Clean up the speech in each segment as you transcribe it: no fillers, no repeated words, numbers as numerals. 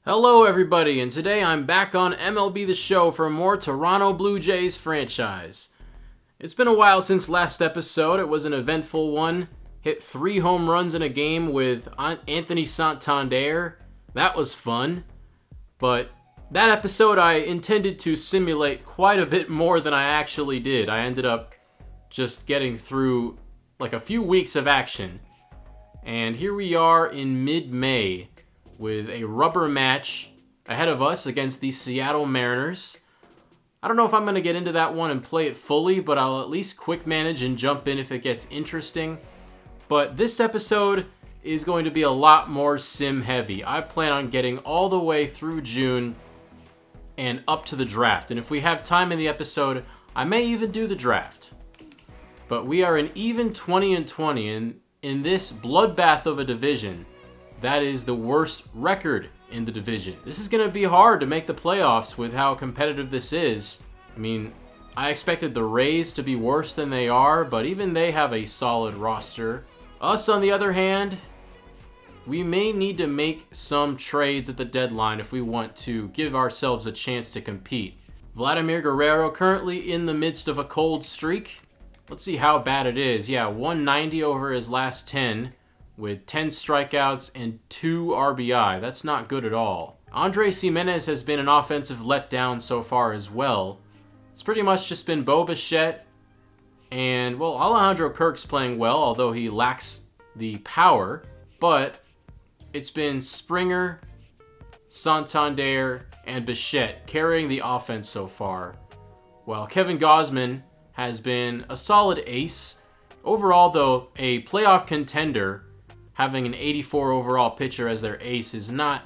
Hello everybody, and today I'm back on MLB The Show for more Toronto Blue Jays franchise. It's been a while since last episode. It was an eventful one. Hit 3 home runs in a game with Anthony Santander. That was fun. But that episode I intended to simulate quite a bit more than I actually did. I ended up just getting through like a few weeks of action. And here we are in mid-May with a rubber match ahead of us against the Seattle Mariners. I don't know if I'm going to get into that one and play it fully, but I'll at least quick manage and jump in if it gets interesting. But this episode is going to be a lot more sim heavy. I plan on getting all the way through June and up to the draft. And if we have time in the episode, I may even do the draft. But we are an even 20-20, and in this bloodbath of a division, that is the worst record in the division. This is going to be hard to make the playoffs with how competitive this is. I mean, I expected the Rays to be worse than they are, but even they have a solid roster. Us, on the other hand, we may need to make some trades at the deadline if we want to give ourselves a chance to compete. Vladimir Guerrero currently in the midst of a cold streak. Let's see how bad it is. Yeah, 190 over his last 10. With 10 strikeouts and 2 RBI. That's not good at all. Andres Gimenez has been an offensive letdown so far as well. It's pretty much just been Bo Bichette and, well, Alejandro Kirk's playing well, although he lacks the power. But it's been Springer, Santander, and Bichette carrying the offense so far, while Kevin Gausman has been a solid ace. Overall, though, a playoff contender having an 84 overall pitcher as their ace is not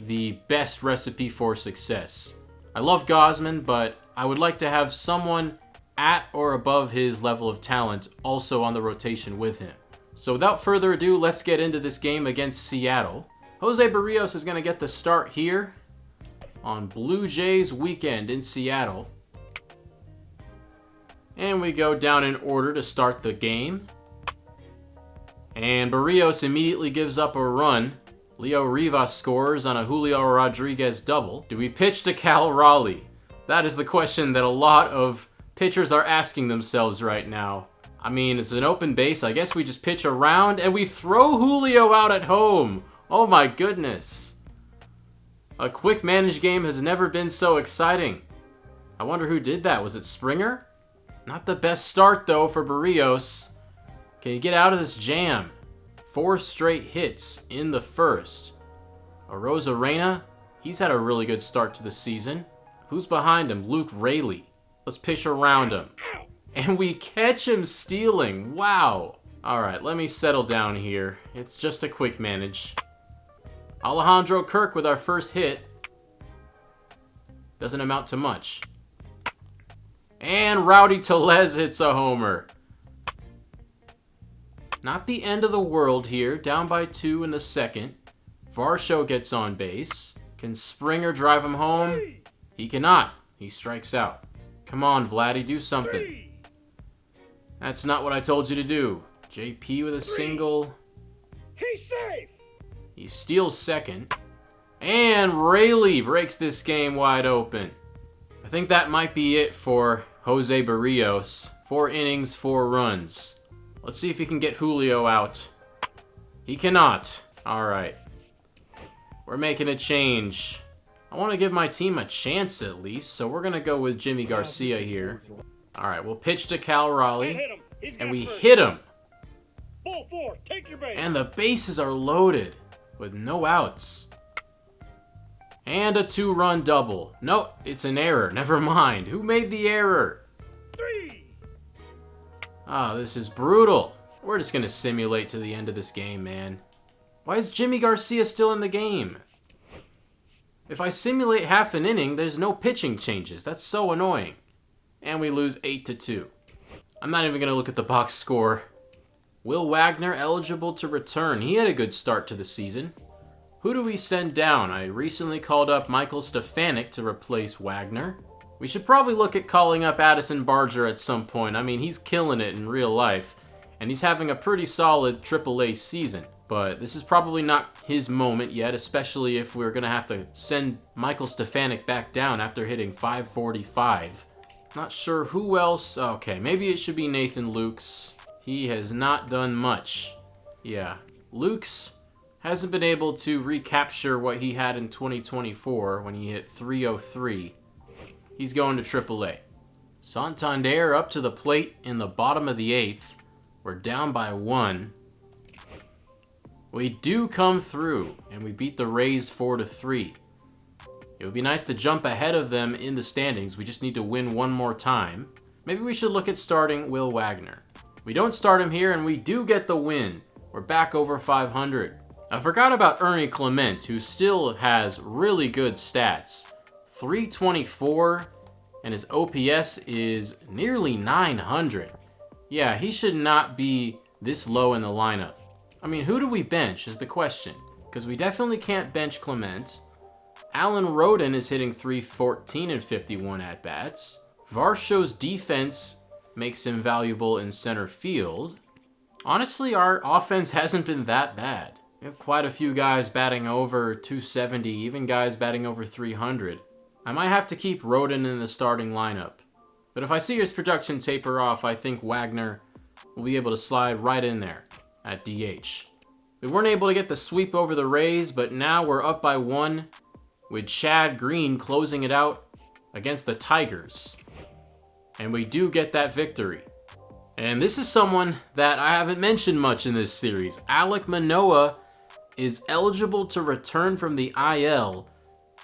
the best recipe for success. I love Gausman, but I would like to have someone at or above his level of talent also on the rotation with him. So without further ado, let's get into this game against Seattle. Jose Berrios is going to get the start here on Blue Jays weekend in Seattle. And we go down in order to start the game. And Berrios immediately gives up a run. Leo Rivas scores on a Julio Rodriguez double. Do we pitch to Cal Raleigh? That is the question that a lot of pitchers are asking themselves right now. I mean, it's an open base. I guess we just pitch around and we throw Julio out at home. Oh my goodness. A quick managed game has never been so exciting. I wonder who did that. Was it Springer? Not the best start though for Berrios. Can you get out of this jam? 4 straight hits in the first. Arozarena, he's had a really good start to the season. Who's behind him? Luke Raley. Let's pitch around him. And we catch him stealing. Wow. All right, let me settle down here. It's just a quick manage. Alejandro Kirk with our first hit. Doesn't amount to much. And Rowdy Tellez hits a homer. Not the end of the world here. Down by 2 in the second. Varsho gets on base. Can Springer drive him home? He cannot. He strikes out. Come on, Vladdy, do something. That's not what I told you to do. JP with a single. He's safe. He steals second. And Raley breaks this game wide open. I think that might be it for Jose Berrios. 4 innings, 4 runs. Let's see if he can get Julio out. He cannot. All right. We're making a change. I want to give my team a chance at least, so we're going to go with Jimmy Garcia here. All right, we'll pitch to Cal Raleigh, and we hit him. Ball 4, take your base. And the bases are loaded with no outs. And a 2-run double. No, it's an error. Never mind. Who made the error? 3. Oh, this is brutal. We're just going to simulate to the end of this game, man. Why is Jimmy Garcia still in the game? If I simulate half an inning, there's no pitching changes. That's so annoying. And we lose 8-2. I'm not even going to look at the box score. Will Wagner eligible to return? He had a good start to the season. Who do we send down? I recently called up Michael Stefanik to replace Wagner. We should probably look at calling up Addison Barger at some point. I mean, he's killing it in real life, and he's having a pretty solid AAA season. But this is probably not his moment yet, especially if we're going to have to send Michael Stefanik back down after hitting 545. Not sure who else. Okay, maybe it should be Nathan Lukes. He has not done much. Yeah, Lukes hasn't been able to recapture what he had in 2024 when he hit 303. He's going to AAA. Santander up to the plate in the bottom of the 8th. We're down by 1. We do come through, and we beat the Rays 4-3. It would be nice to jump ahead of them in the standings. We just need to win one more time. Maybe we should look at starting Will Wagner. We don't start him here, and we do get the win. We're back over 500. I forgot about Ernie Clement, who still has really good stats. 324, and his OPS is nearly 900. Yeah, he should not be this low in the lineup. I mean, who do we bench is the question, because we definitely can't bench Clement. Alan Roden is hitting 314 and 51 at-bats. Varsho's defense makes him valuable in center field. Honestly, our offense hasn't been that bad. We have quite a few guys batting over 270, even guys batting over 300. I might have to keep Roden in the starting lineup. But if I see his production taper off, I think Wagner will be able to slide right in there at DH. We weren't able to get the sweep over the Rays, but now we're up by 1 with Chad Green closing it out against the Tigers. And we do get that victory. And this is someone that I haven't mentioned much in this series. Alek Manoah is eligible to return from the IL,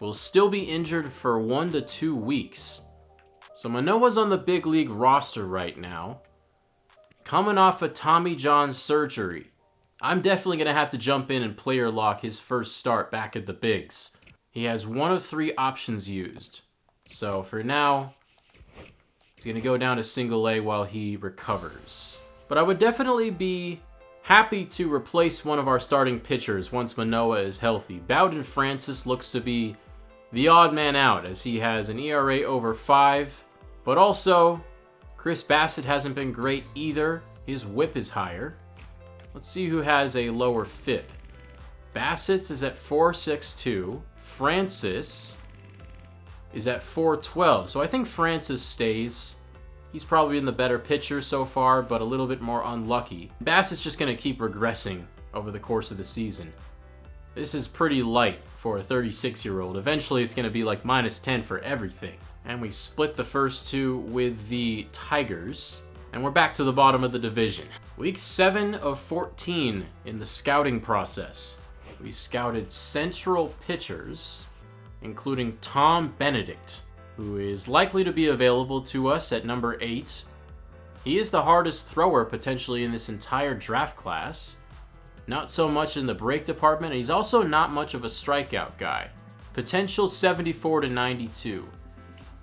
will still be injured for 1 to 2 weeks. So Manoah's on the big league roster right now, coming off a Tommy John surgery. I'm definitely going to have to jump in and player lock his first start back at the bigs. He has 1 of 3 options used. So for now, he's going to go down to single A while he recovers. But I would definitely be happy to replace one of our starting pitchers once Manoah is healthy. Bowden Francis looks to be the odd man out as he has an ERA over 5. But also, Chris Bassett hasn't been great either. His whip is higher. Let's see who has a lower FIP. Bassett is at 4.62. Francis is at 4.12. So I think Francis stays. He's probably been the better pitcher so far, but a little bit more unlucky. Bassett's just going to keep regressing over the course of the season. This is pretty light for a 36-year-old. Eventually, it's going to be like -10 for everything. And we split the first 2 with the Tigers. And we're back to the bottom of the division. Week 7 of 14 in the scouting process. We scouted central pitchers, including Tom Benedict, who is likely to be available to us at number 8. He is the hardest thrower potentially in this entire draft class. Not so much in the break department. He's also not much of a strikeout guy. Potential 74 to 92.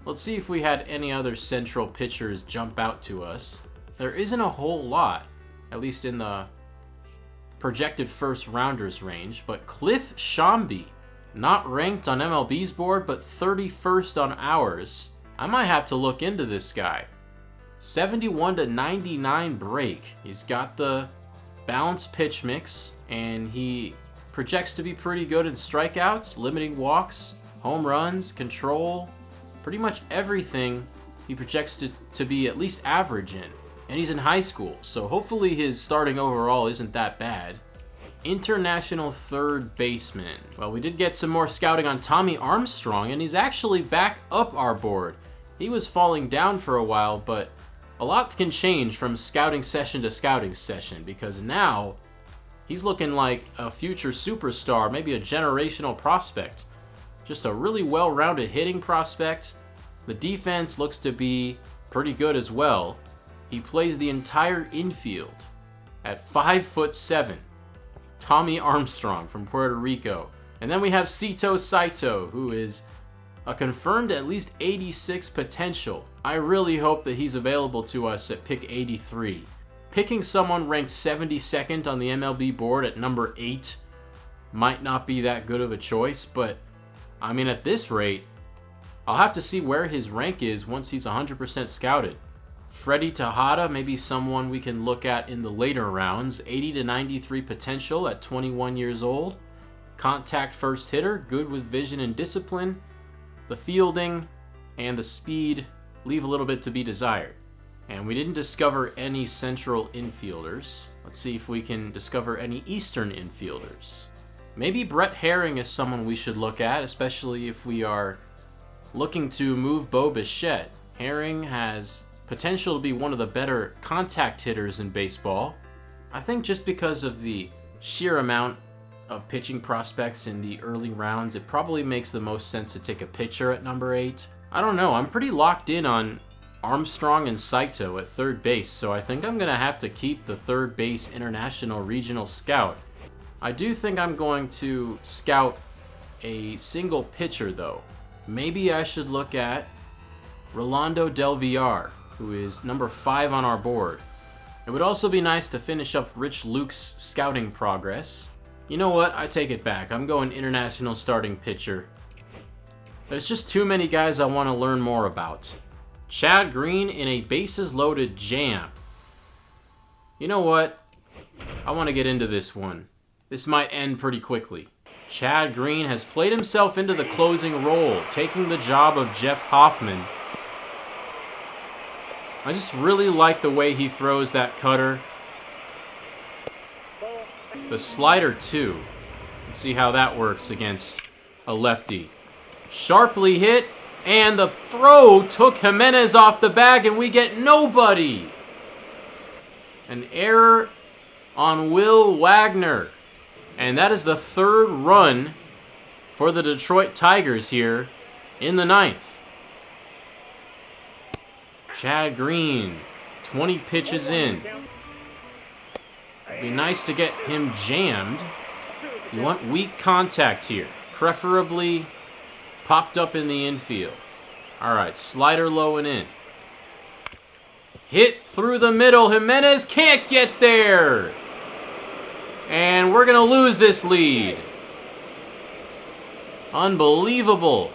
Let's see if we had any other central pitchers jump out to us. There isn't a whole lot, at least in the projected first rounders range, but Cliff Shambi, not ranked on MLB's board, but 31st on ours. I might have to look into this guy. 71 to 99 break. He's got the balanced pitch mix, and he projects to be pretty good in strikeouts, limiting walks, home runs, control, pretty much everything he projects to be at least average in. And he's in high school, so hopefully his starting overall isn't that bad. International third baseman. Well, we did get some more scouting on Tommy Armstrong, and he's actually back up our board. He was falling down for a while, but a lot can change from scouting session to scouting session, because now he's looking like a future superstar, maybe a generational prospect. Just a really well-rounded hitting prospect. The defense looks to be pretty good as well. He plays the entire infield at 5'7". Tommy Armstrong from Puerto Rico. And then we have Sito Saito, who is a confirmed at least 86 potential. I really hope that he's available to us at pick 83. Picking someone ranked 72nd on the MLB board at number 8 might not be that good of a choice, but I mean, at this rate, I'll have to see where his rank is once he's 100% scouted. Freddie Tejada, maybe someone we can look at in the later rounds. 80 to 93 potential at 21 years old. Contact first hitter, good with vision and discipline. The fielding and the speed leave a little bit to be desired. And we didn't discover any central infielders. Let's see if we can discover any eastern infielders. Maybe Brett Herring is someone we should look at, especially if we are looking to move Bo Bichette. Herring has potential to be one of the better contact hitters in baseball. I think just because of the sheer amount of pitching prospects in the early rounds, it probably makes the most sense to take a pitcher at number 8. I don't know, I'm pretty locked in on Armstrong and Saito at third base, so I think I'm going to have to keep the third base international regional scout. I do think I'm going to scout a single pitcher though. Maybe I should look at Rolando Del Villar, who is number 5 on our board. It would also be nice to finish up Rich Luke's scouting progress. You know what? I take it back. I'm going international starting pitcher. There's just too many guys I want to learn more about. Chad Green in a bases loaded jam. You know what? I want to get into this one. This might end pretty quickly. Chad Green has played himself into the closing role, taking the job of Jeff Hoffman. I just really like the way he throws that cutter. The slider too. Let's see how that works against a lefty. Sharply hit, and the throw took Jimenez off the bag, and we get nobody. An error on Will Wagner. And that is the 3rd run for the Detroit Tigers here in the 9th. Chad Green, 20 pitches in. It'd be nice to get him jammed. You want weak contact here, preferably popped up in the infield. All right, slider low and in. Hit through the middle. Jimenez can't get there. And we're going to lose this lead. Unbelievable.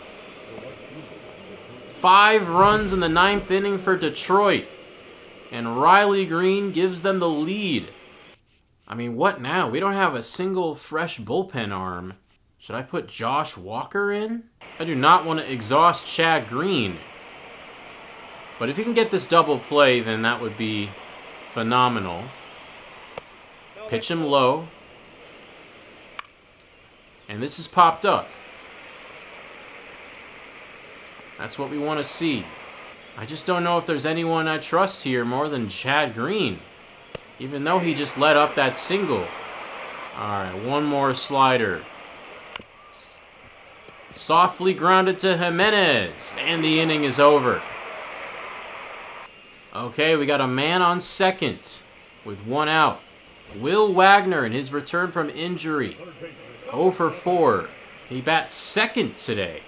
5 runs in the 9th inning for Detroit. And Riley Green gives them the lead. I mean, what now? We don't have a single fresh bullpen arm. Should I put Josh Walker in? I do not want to exhaust Chad Green. But if you can get this double play, then that would be phenomenal. Pitch him low. And this is popped up. That's what we want to see. I just don't know if there's anyone I trust here more than Chad Green. Even though he just let up that single. Alright, one more slider. Softly grounded to Jimenez. And the inning is over. Okay, we got a man on second with 1 out. Will Wagner in his return from injury. 0 for 4. He bats second today.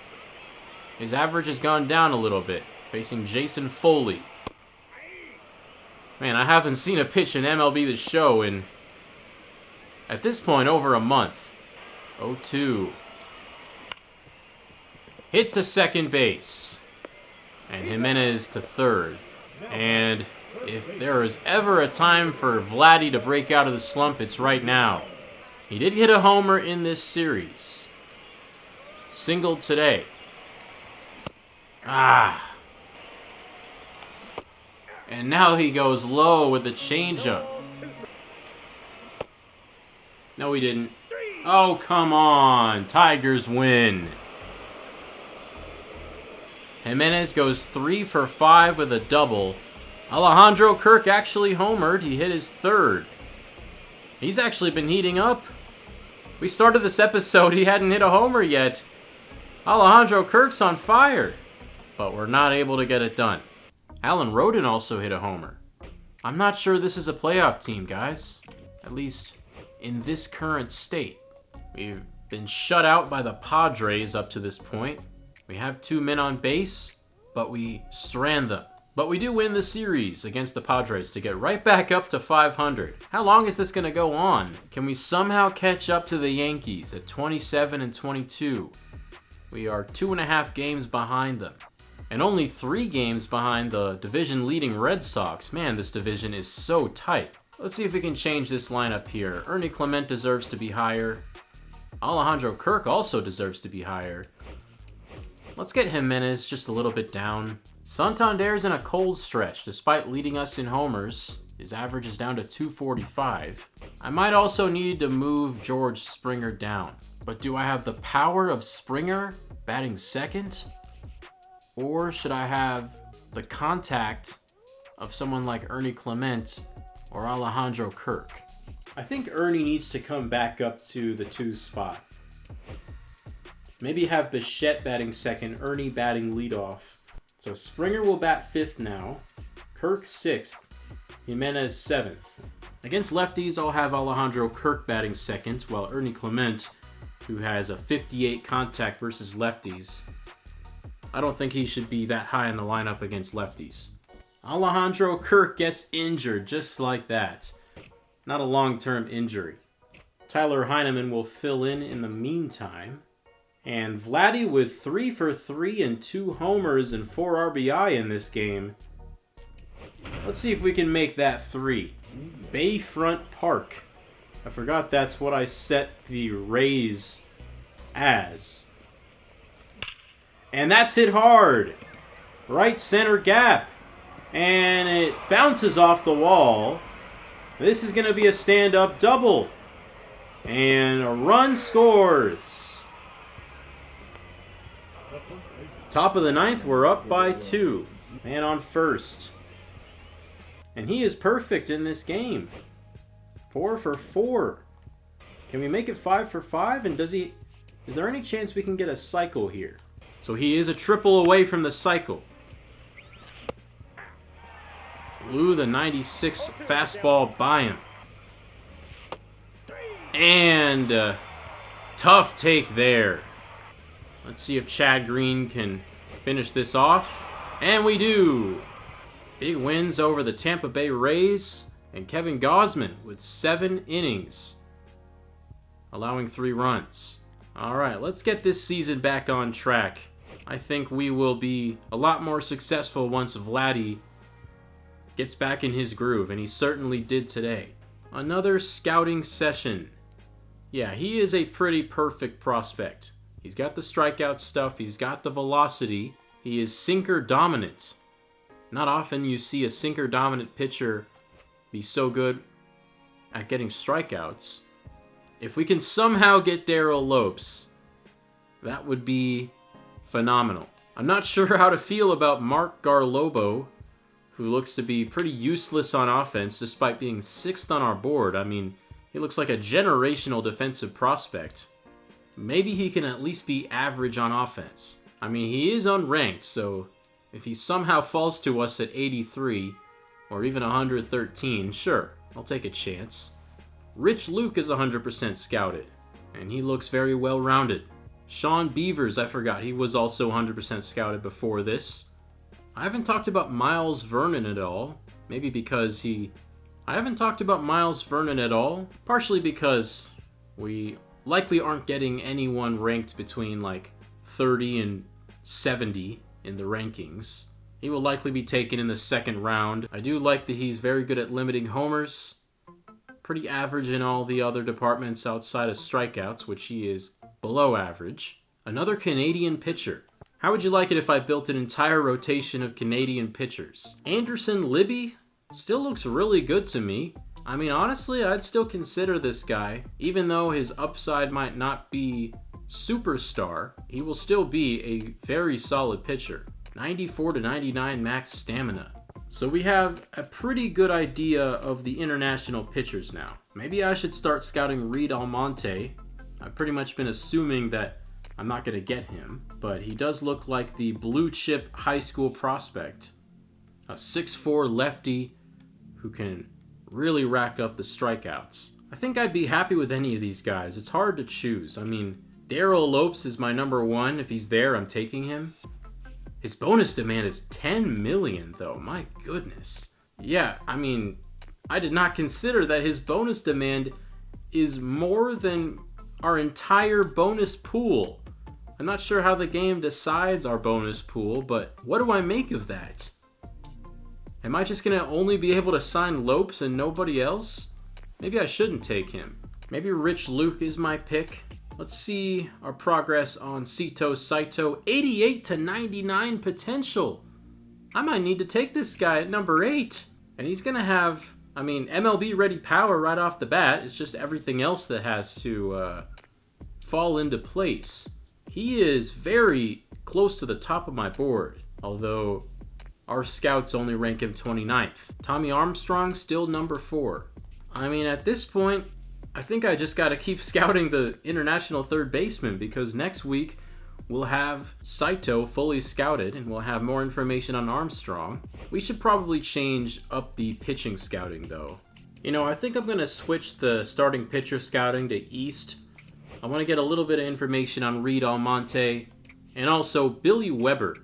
His average has gone down a little bit, facing Jason Foley. Man, I haven't seen a pitch in MLB The Show in, at this point, over a month. 0-2. Hit to second base. And Jimenez to third. And if there is ever a time for Vladdy to break out of the slump, it's right now. He did hit a homer in this series. Singled today. And now he goes low with the changeup. No, he didn't. Oh, come on. Tigers win. Jimenez goes 3 for 5 with a double. Alejandro Kirk actually homered. He hit his 3rd. He's actually been heating up. We started this episode, he hadn't hit a homer yet. Alejandro Kirk's on fire. But we're not able to get it done. Alan Roden also hit a homer. I'm not sure this is a playoff team, guys. At least in this current state. We've been shut out by the Padres up to this point. We have 2 men on base, but we strand them. But we do win the series against the Padres to get right back up to 500. How long is this going to go on? Can we somehow catch up to the Yankees at 27 and 22? We are 2.5 games behind them. and only 3 games behind the division-leading Red Sox. Man, this division is so tight. Let's see if we can change this lineup here. Ernie Clement deserves to be higher. Alejandro Kirk also deserves to be higher. Let's get Jimenez just a little bit down. Santander's in a cold stretch. Despite leading us in homers, his average is down to 245. I might also need to move George Springer down. But do I have the power of Springer batting second? Or should I have the contact of someone like Ernie Clement or Alejandro Kirk? I think Ernie needs to come back up to the 2 spot. Maybe have Bichette batting second, Ernie batting leadoff. So Springer will bat 5th now, Kirk 6th, Jimenez 7th. Against lefties, I'll have Alejandro Kirk batting second, while Ernie Clement, who has a 58 contact versus lefties, I don't think he should be that high in the lineup against lefties. Alejandro Kirk gets injured just like that. Not a long-term injury. Tyler Heineman will fill in the meantime. And Vladdy with 3 for 3 and 2 homers and 4 RBI in this game. Let's see if we can make that 3. Bayfront Park. I forgot that's what I set the Rays as. And that's hit hard. Right center gap. And it bounces off the wall. This is going to be a stand-up double. And a run scores. Top of the 9th, we're up by 2. Man on first. And he is perfect in this game. 4 for 4. Can we make it 5 for 5? And is there any chance we can get a cycle here? So he is a triple away from the cycle. Blew the 96 fastball by him. And tough take there. Let's see if Chad Green can finish this off. And we do. Big wins over the Tampa Bay Rays and Kevin Gausman with 7 innings, allowing 3 runs. All right, let's get this season back on track. I think we will be a lot more successful once Vladdy gets back in his groove, and he certainly did today. Another scouting session. Yeah, he is a pretty perfect prospect. He's got the strikeout stuff, he's got the velocity, he is sinker dominant. Not often you see a sinker dominant pitcher be so good at getting strikeouts. If we can somehow get Daryl Lopes, that would be phenomenal. I'm not sure how to feel about Mark Garlobo, who looks to be pretty useless on offense despite being 6th on our board. I mean, he looks like a generational defensive prospect. Maybe he can at least be average on offense. I mean, he is unranked, so if he somehow falls to us at 83 or even 113, sure, I'll take a chance. Rich Luke is 100% scouted, and he looks very well-rounded. Sean Beavers, I forgot, he was also 100% scouted before this. I haven't talked about Miles Vernon at all. Maybe because I haven't talked about Miles Vernon at all, partially because we likely aren't getting anyone ranked between like 30 and 70 in the rankings. He will likely be taken in the 2nd round. I do like that he's very good at limiting homers. Pretty average in all the other departments outside of strikeouts, which he is below average. Another Canadian pitcher. How would you like it if I built an entire rotation of Canadian pitchers? Anderson Libby still looks really good to me. I mean, honestly, I'd still consider this guy. Even though his upside might not be superstar, he will still be a very solid pitcher. 94 to 99 max stamina. So we have a pretty good idea of the international pitchers now. Maybe I should start scouting Reed Almonte. I've pretty much been assuming that I'm not going to get him, but he does look like the blue chip high school prospect. A 6'4 lefty who can really rack up the strikeouts. I think I'd be happy with any of these guys. It's hard to choose. I mean, Daryl Lopes is my number 1. If he's there, I'm taking him. His bonus demand is $10 million, though. My goodness. Yeah, I mean, I did not consider that his bonus demand is more than our entire bonus pool. I'm not sure how the game decides our bonus pool, but what do I make of that? Am I just gonna only be able to sign Lopes and nobody else? Maybe I shouldn't take him. Maybe Rich Luke is my pick. Let's see our progress on Sito Saito. 88 to 99 potential. I might need to take this guy at number 8. And he's gonna have, I mean, MLB ready power right off the bat. It's just everything else that has to fall into place. He is very close to the top of my board, although our scouts only rank him 29th. Tommy Armstrong still number 4. I mean, at this point, I think I just got to keep scouting the international third baseman, because next week we'll have Saito fully scouted and we'll have more information on Armstrong. We should probably change up the pitching scouting though. You know, I think I'm going to switch the starting pitcher scouting to East. I want to get a little bit of information on Reed Almonte and also Billy Weber,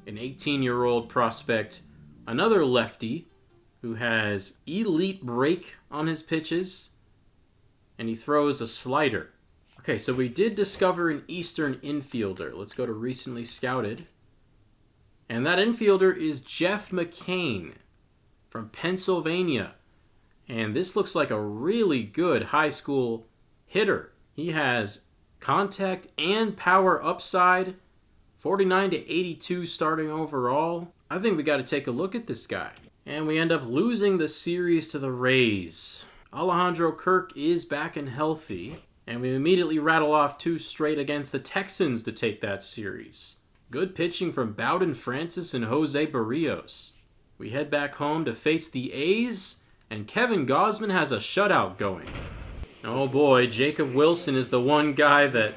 an 18-year-old prospect, another lefty who has elite break on his pitches, and he throws a slider. Okay, so we did discover an Eastern infielder. Let's go to recently scouted. And that infielder is Jeff McCain from Pennsylvania. And this looks like a really good high school hitter. He has contact and power upside, 49 to 82 starting overall. I think we got to take a look at this guy. And we end up losing the series to the Rays. Alejandro Kirk is back and healthy. And we immediately rattle off 2 straight against the Texans to take that series. Good pitching from Bowden Francis and Jose Barrios. We head back home to face the A's, and Kevin Gausman has a shutout going. Oh boy, Jacob Wilson is the one guy that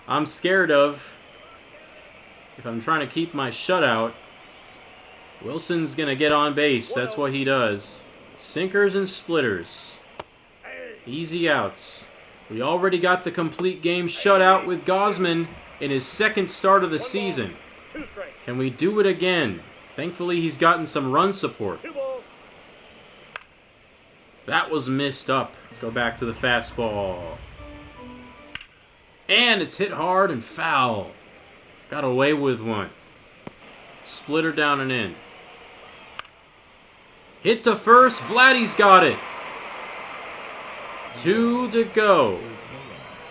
I'm scared of. If I'm trying to keep my shutout, Wilson's gonna get on base. That's what he does. Sinkers and splitters. Easy outs. We already got the complete game shutout with Gausman in his second start of the season. Can we do it again? Thankfully, he's gotten some run support. That was missed up. Let's go back to the fastball. And it's hit hard and foul. Got away with one. Splitter down and in. Hit to first. Vladdy's got it. 2 to go.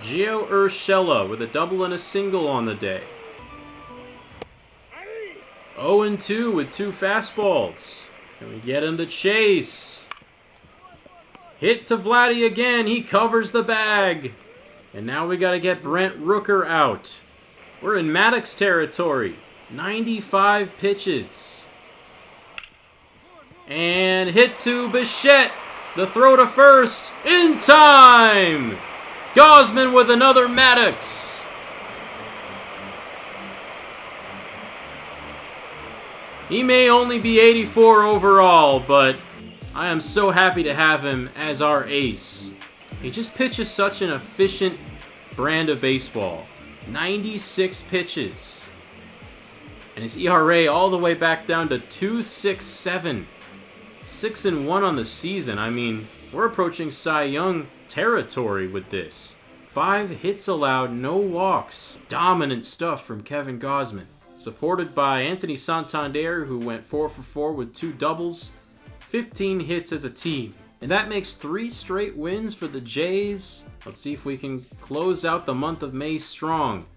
Gio Urshela with a double and a single on the day. 0-2 with 2 fastballs. Can we get him to chase? Hit to Vladdy again. He covers the bag. And now we got to get Brent Rooker out. We're in Maddox territory. 95 pitches. And hit to Bichette. The throw to first. In time. Gausman with another Maddox. He may only be 84 overall, but I am so happy to have him as our ace. He just pitches such an efficient brand of baseball. 96 pitches. And his ERA all the way back down to 2.67. 6-1 on the season. I mean, we're approaching Cy Young territory with this. 5 hits allowed, no walks. Dominant stuff from Kevin Gausman. Supported by Anthony Santander, who went 4 for 4 with 2 doubles. 15 hits as a team. And that makes 3 straight wins for the Jays. Let's see if we can close out the month of May strong.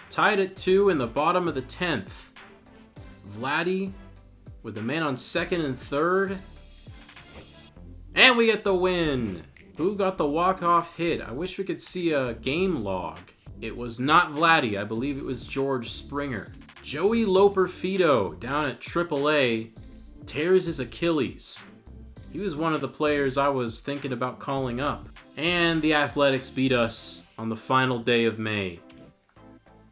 Tied at 2 in the bottom of the 10th. Vladdy with the man on second and third. And we get the win. Who got the walk-off hit? I wish we could see a game log. It was not Vladdy. I believe it was George Springer. Joey Loperfido down at AAA tears his Achilles. He was one of the players I was thinking about calling up. And the Athletics beat us on the final day of May.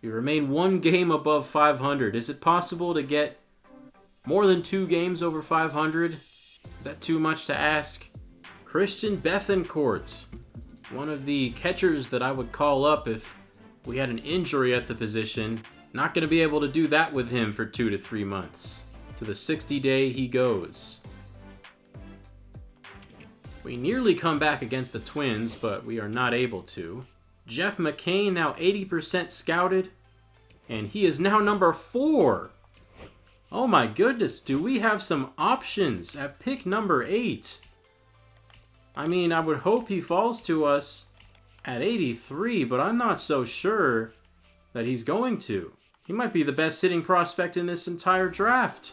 We remain 1 game above 500. Is it possible to get more than 2 games over 500? Is that too much to ask? Christian Bethancourt, one of the catchers that I would call up if we had an injury at the position. Not going to be able to do that with him for 2 to 3 months. To the 60-day he goes. We nearly come back against the Twins, but we are not able to. Jeff McCain now 80% scouted, and he is now number 4. Oh my goodness, do we have some options at pick number 8? I mean, I would hope he falls to us at 83, but I'm not so sure that he's going to. He might be the best hitting prospect in this entire draft.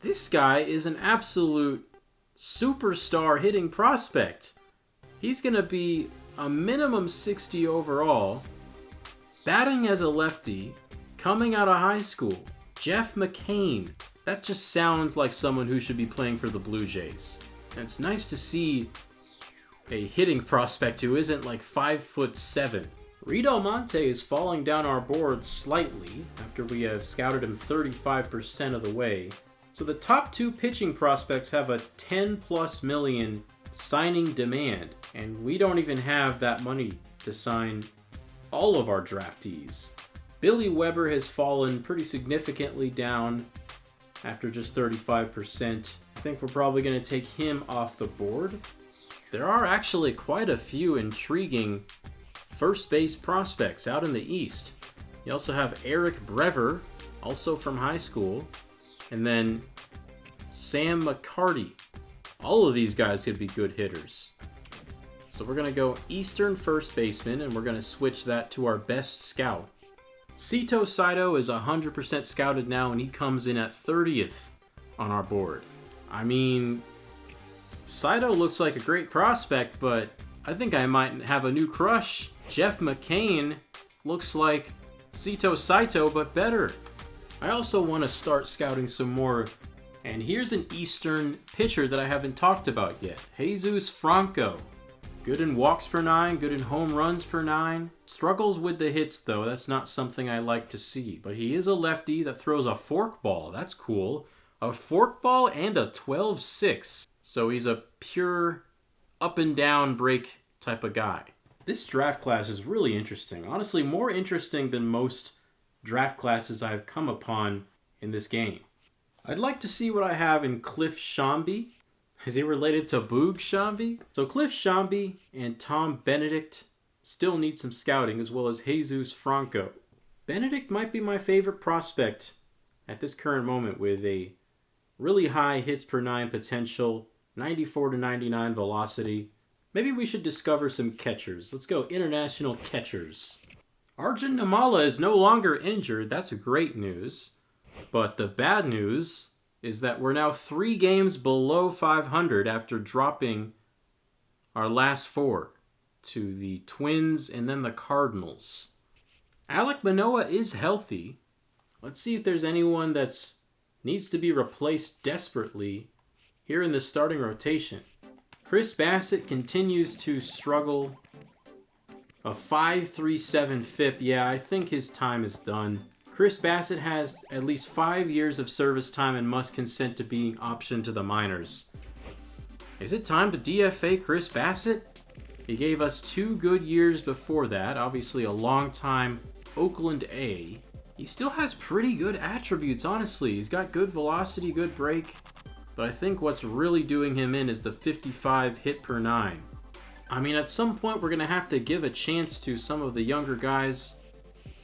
This guy is an absolute superstar hitting prospect. He's going to be a minimum 60 overall, batting as a lefty, coming out of high school. Jeff McCain. That just sounds like someone who should be playing for the Blue Jays. And it's nice to see a hitting prospect who isn't like 5'7". Reed Almonte is falling down our board slightly after we have scouted him 35% of the way. So the top 2 pitching prospects have a 10+ million signing demand, and we don't even have that money to sign all of our draftees. Billy Weber has fallen pretty significantly down after just 35%. I think we're probably going to take him off the board. There are actually quite a few intriguing first base prospects out in the East. You also have Eric Brever, also from high school, and then Sam McCarty. All of these guys could be good hitters. So we're going to go Eastern first baseman, and we're going to switch that to our best scout. Sito Saito is 100% scouted now, and he comes in at 30th on our board. I mean, Saito looks like a great prospect, but I think I might have a new crush. Jeff McCain looks like Sito Saito, but better. I also want to start scouting some more, and here's an Eastern pitcher that I haven't talked about yet. Jesus Franco. Good in walks per 9, good in home runs per 9. Struggles with the hits, though. That's not something I like to see. But he is a lefty that throws a forkball. That's cool. A forkball and a 12-6. So he's a pure up and down break type of guy. This draft class is really interesting. Honestly, more interesting than most draft classes I've come upon in this game. I'd like to see what I have in Cliff Shambi. Is he related to Boog Shambi? So Cliff Shambi and Tom Benedict still need some scouting, as well as Jesus Franco. Benedict might be my favorite prospect at this current moment, with a really high hits per 9 potential, 94 to 99 velocity. Maybe we should discover some catchers. Let's go international catchers. Arjun Namala is no longer injured. That's great news. But the bad news is that we're now 3 games below 500 after dropping our last 4 to the Twins and then the Cardinals. Alek Manoah is healthy. Let's see if there's anyone that needs to be replaced desperately here in the starting rotation. Chris Bassett continues to struggle. A 5.37 FIP. Yeah, I think his time is done. Chris Bassett has at least 5 years of service time and must consent to being optioned to the minors. Is it time to DFA Chris Bassett? He gave us 2 good years before that. Obviously a long time Oakland A. He still has pretty good attributes, honestly. He's got good velocity, good break. But I think what's really doing him in is the 55 hit per 9. I mean, at some point we're going to have to give a chance to some of the younger guys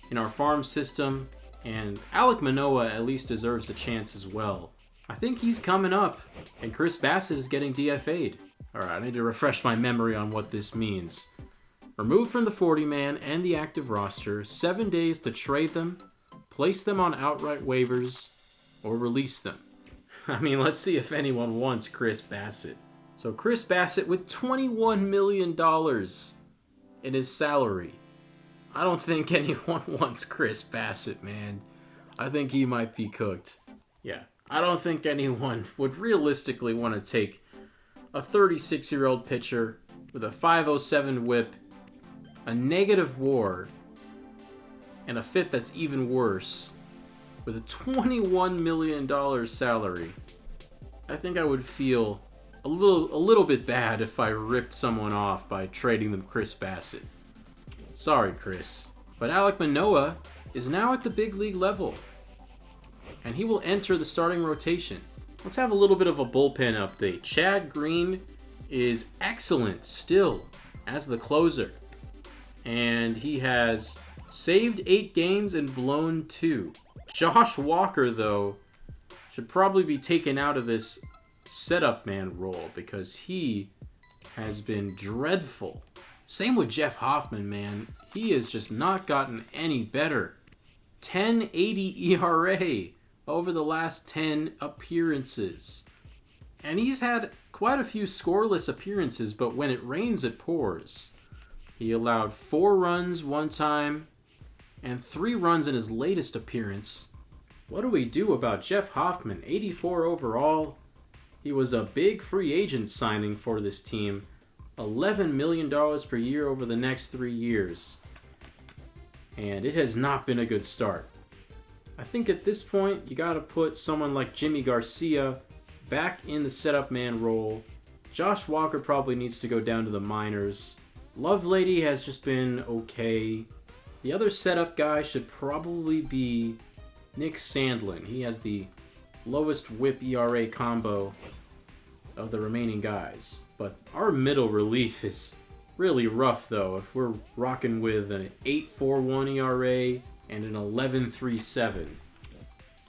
in our farm system. And Alek Manoah at least deserves a chance as well. I think he's coming up, and Chris Bassett is getting DFA'd. Alright, I need to refresh my memory on what this means. Removed from the 40-man and the active roster, 7 days to trade them, place them on outright waivers, or release them. I mean, let's see if anyone wants Chris Bassett. So Chris Bassett with $21 million in his salary. I don't think anyone wants Chris Bassett, man. I think he might be cooked. Yeah, I don't think anyone would realistically want to take a 36-year-old pitcher with a 5.07 whip, a negative WAR, and a FIP that's even worse, with a $21 million salary. I think I would feel a little bit bad if I ripped someone off by trading them Chris Bassett. Sorry, Chris. But Alek Manoah is now at the big league level, and he will enter the starting rotation. Let's have a little bit of a bullpen update. Chad Green is excellent still as the closer. And he has saved 8 games and blown 2. Josh Walker, though, should probably be taken out of this setup man role because he has been dreadful. Same with Jeff Hoffman, man. He has just not gotten any better. 10.80 ERA over the last 10 appearances. And he's had quite a few scoreless appearances, but when it rains, it pours. He allowed 4 runs one time and 3 runs in his latest appearance. What do we do about Jeff Hoffman? 84 overall. He was a big free agent signing for this team. $11 million per year over the next 3 years. And it has not been a good start. I think at this point, you got to put someone like Jimmy Garcia back in the setup man role. Josh Walker probably needs to go down to the minors. Lovelady has just been okay. The other setup guy should probably be Nick Sandlin. He has the lowest whip ERA combo of the remaining guys. But our middle relief is really rough, though, if we're rocking with an 8.41 ERA and an 11.37.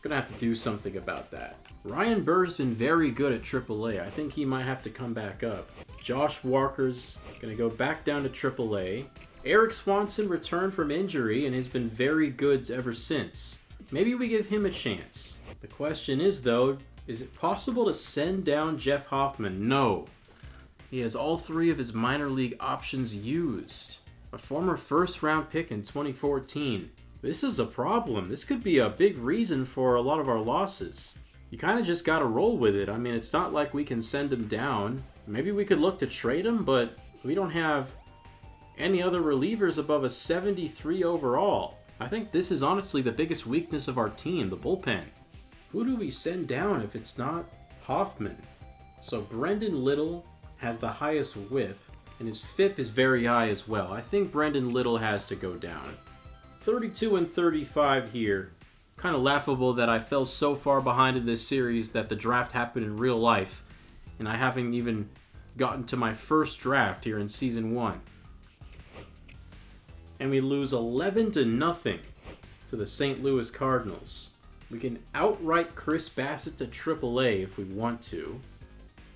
Gonna have to do something about that. Ryan Burr's been very good at AAA. I think he might have to come back up. Josh Walker's gonna go back down to AAA. Eric Swanson returned from injury and has been very good ever since. Maybe we give him a chance. The question is, though, is it possible to send down Jeff Hoffman? No. He has all 3 of his minor league options used. A former first-round pick in 2014. This is a problem. This could be a big reason for a lot of our losses. You kind of just got to roll with it. I mean, it's not like we can send him down. Maybe we could look to trade him, but we don't have any other relievers above a 73 overall. I think this is honestly the biggest weakness of our team, the bullpen. Who do we send down if it's not Hoffman? So Brendan Little has the highest whip, and his FIP is very high as well. I think Brendan Little has to go down. 32 and 35 here. It's kind of laughable that I fell so far behind in this series that the draft happened in real life, and I haven't even gotten to my first draft here in Season 1. And we lose 11-0 to the St. Louis Cardinals. We can outright Chris Bassett to AAA if we want to.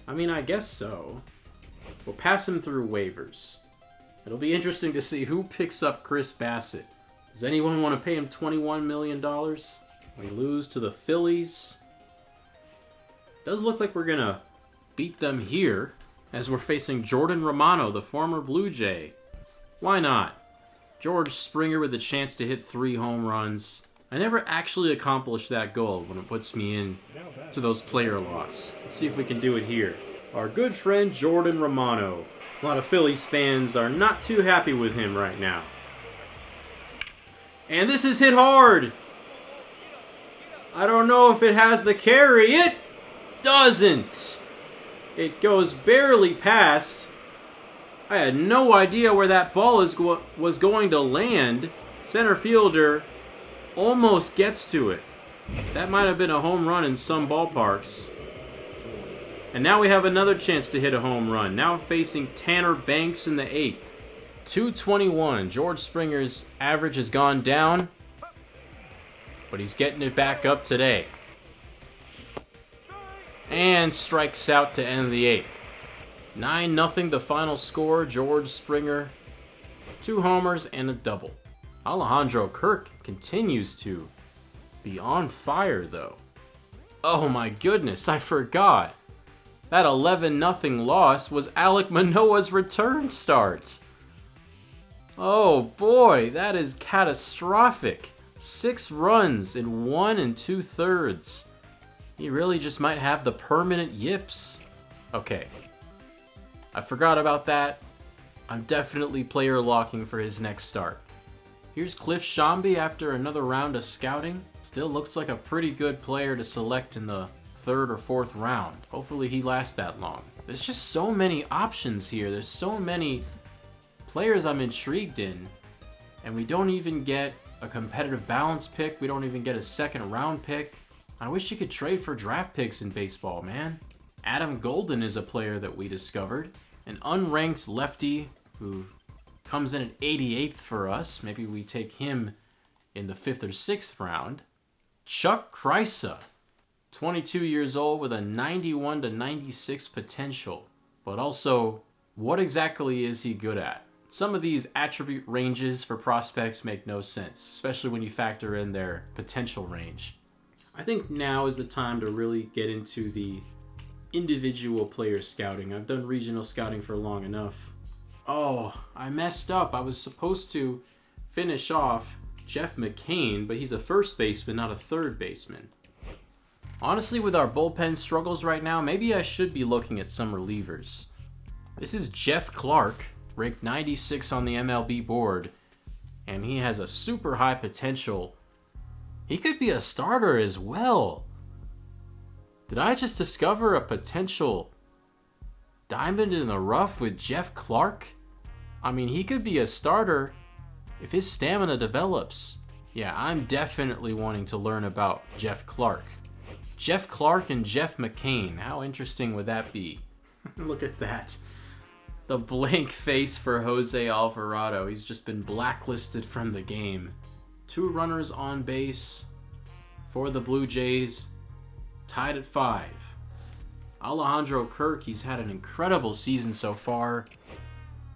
I mean, I guess so. We'll pass him through waivers. It'll be interesting to see who picks up Chris Bassett. Does anyone want to pay him $21 million? We lose to the Phillies. Does look like we're going to beat them here as we're facing Jordan Romano, the former Blue Jay. Why not? George Springer with a chance to hit 3 home runs. I never actually accomplished that goal when it puts me in to those player loss. Let's see if we can do it here. Our good friend Jordan Romano. A lot of Phillies fans are not too happy with him right now. And this is hit hard. I don't know if it has the carry. It doesn't. It goes barely past. I had no idea where that ball was going to land. Center fielder almost gets to it. That might have been a home run in some ballparks. And now we have another chance to hit a home run. Now facing Tanner Banks in the 8th. 221. George Springer's average has gone down, but he's getting it back up today. And strikes out to end the 8th. 9-0 the final score. George Springer, 2 homers and a double. Alejandro Kirk continues to be on fire, though. Oh my goodness, I forgot. That 11-0 loss was Alek Manoah's return start. Oh boy, that is catastrophic. 6 runs in 1 2/3. He really just might have the permanent yips. Okay. I forgot about that. I'm definitely player locking for his next start. Here's Cliff Shambi after another round of scouting. Still looks like a pretty good player to select in the 3rd or 4th round. Hopefully he lasts that long. There's just so many options here. There's so many players I'm intrigued in. And we don't even get a competitive balance pick. We don't even get a 2nd round pick. I wish you could trade for draft picks in baseball, man. Adam Golden is a player that we discovered. An unranked lefty who comes in at 88th for us. Maybe we take him in the 5th or 6th round. Chuck Kreisa, 22 years old with a 91 to 96 potential. But also, what exactly is he good at? Some of these attribute ranges for prospects make no sense, especially when you factor in their potential range. I think now is the time to really get into the individual player scouting. I've done regional scouting for long enough. Oh, I messed up. I was supposed to finish off Jeff McCain, but he's a first baseman, not a third baseman. Honestly, with our bullpen struggles right now, maybe I should be looking at some relievers. This is Jeff Clark, ranked 96 on the MLB board, and he has a super high potential. He could be a starter as well. Did I just discover a potential diamond in the rough with Jeff Clark? I mean, he could be a starter if his stamina develops. Yeah, I'm definitely wanting to learn about Jeff Clark. Jeff Clark and Jeff McCain. How interesting would that be? Look at that. The blank face for Jose Alvarado. He's just been blacklisted from the game. 2 runners on base for the Blue Jays. Tied at 5. Alejandro Kirk, he's had an incredible season so far.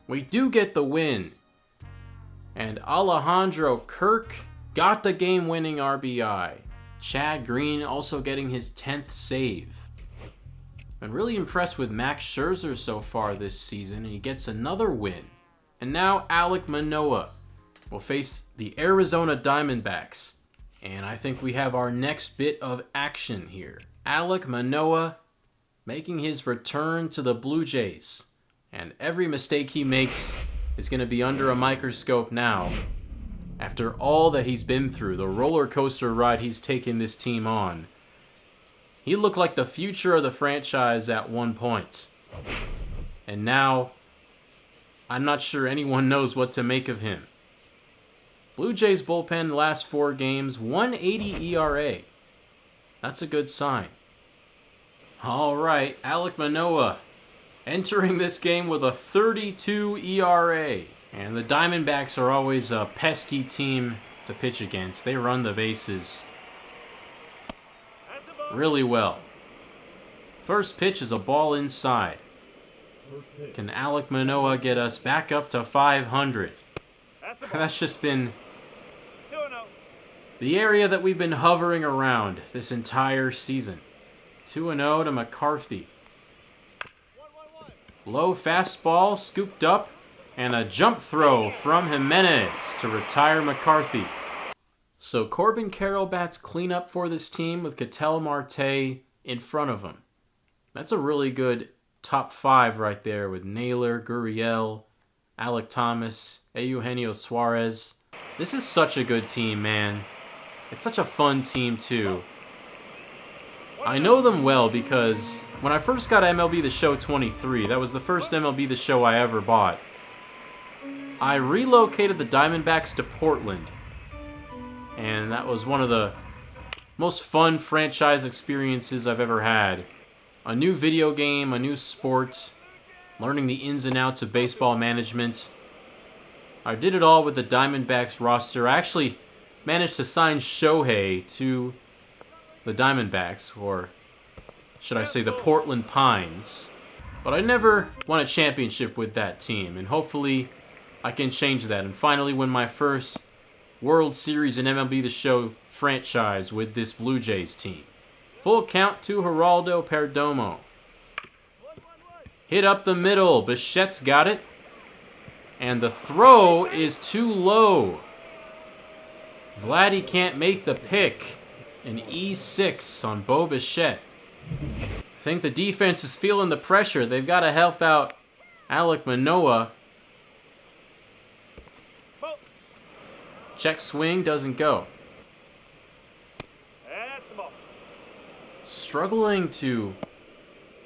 We do get the win. And Alejandro Kirk got the game-winning RBI. Chad Green also getting his 10th save. Been really impressed with Max Scherzer so far this season, and he gets another win. And now Alek Manoah will face the Arizona Diamondbacks. And I think we have our next bit of action here. Alek Manoah making his return to the Blue Jays. And every mistake he makes is going to be under a microscope now. After all that he's been through, the roller coaster ride he's taken this team on. He looked like the future of the franchise at one point. And now, I'm not sure anyone knows what to make of him. Blue Jays bullpen last 4 games, 1.80 ERA. That's a good sign. All right, Alek Manoah entering this game with a 32 ERA. And the Diamondbacks are always a pesky team to pitch against. They run the bases really well. First pitch is a ball inside. Can Alek Manoah get us back up to 500? That's just been the area that we've been hovering around this entire season. 2-0 to McCarthy. Low fastball, scooped up, and a jump throw from Jimenez to retire McCarthy. So Corbin Carroll bats cleanup for this team with Ketel Marte in front of him. That's a really good top 5 right there with Naylor, Gurriel, Alek Thomas, Eugenio Suarez. This is such a good team, man. It's such a fun team, too. I know them well because when I first got MLB The Show 23, that was the first MLB The Show I ever bought. I relocated the Diamondbacks to Portland. And that was one of the most fun franchise experiences I've ever had. A new video game, a new sport, learning the ins and outs of baseball management. I did it all with the Diamondbacks roster. I actually managed to sign Shohei to the Diamondbacks, or should I say the Portland Pines. But I never won a championship with that team, and hopefully I can change that and finally win my first World Series in MLB The Show franchise with this Blue Jays team. Full count to Geraldo Perdomo. Hit up the middle. Bichette's got it. And the throw is too low. Vladdy can't make the pick. An E6 on Bo Bichette. I think the defense is feeling the pressure. They've got to help out Alek Manoah. Check swing, doesn't go. Struggling to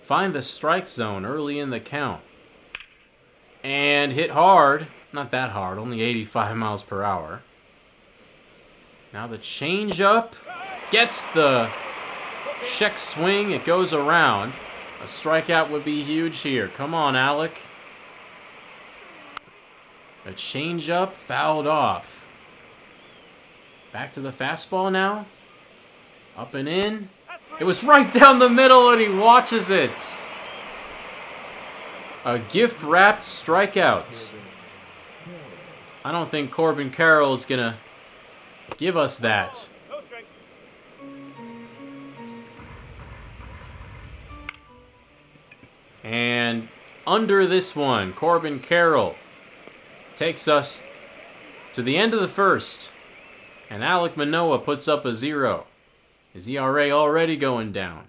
find the strike zone early in the count. And hit hard. Not that hard, only 85 miles per hour. Now the changeup gets the check swing. It goes around. A strikeout would be huge here. Come on, Alek. A changeup fouled off. Back to the fastball now. Up and in. It was right down the middle and he watches it. A gift-wrapped strikeout. I don't think Corbin Carroll is going to give us that. And under this one, Corbin Carroll takes us to the end of the first. And Alek Manoah puts up a 0. His ERA already going down.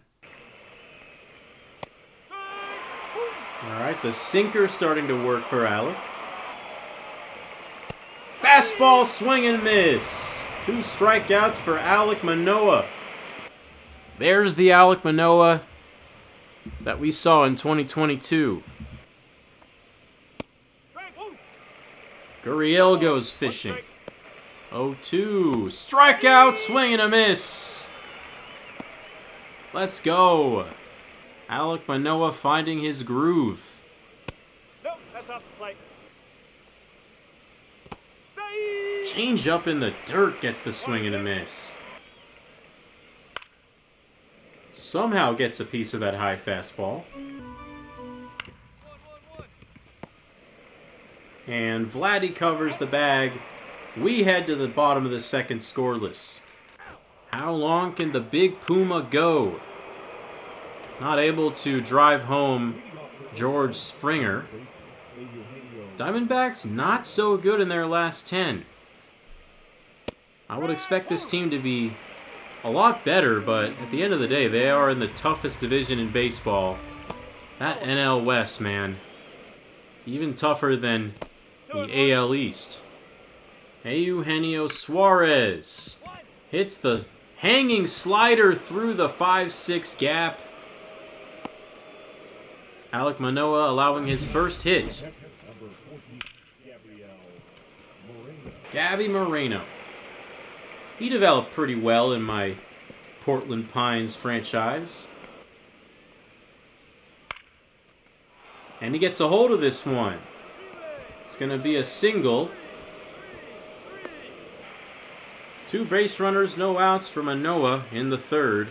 Alright, the sinker starting to work for Alek. Fastball swing and miss. 2 strikeouts for Alek Manoah. There's the Alek Manoah that we saw in 2022. Gurriel goes fishing. 0-2. Strikeout, swing and a miss. Let's go. Alek Manoah finding his groove. Nope, that's off the plate. Change up in the dirt gets the swing and a miss. Somehow gets a piece of that high fastball. And Vladdy covers the bag. We head to the bottom of the second scoreless. How long can the big Puma go? Not able to drive home George Springer. Diamondbacks not so good in their last 10. I would expect this team to be a lot better, but at the end of the day, they are in the toughest division in baseball. That NL West, man. Even tougher than the AL East. Eugenio Suarez hits the hanging slider through the 5-6 gap. Alek Manoah allowing his first hit. Gabby Moreno. He developed pretty well in my Portland Pines franchise. And he gets a hold of this one. It's going to be a single. 2 base runners, no outs for Manoah in the third.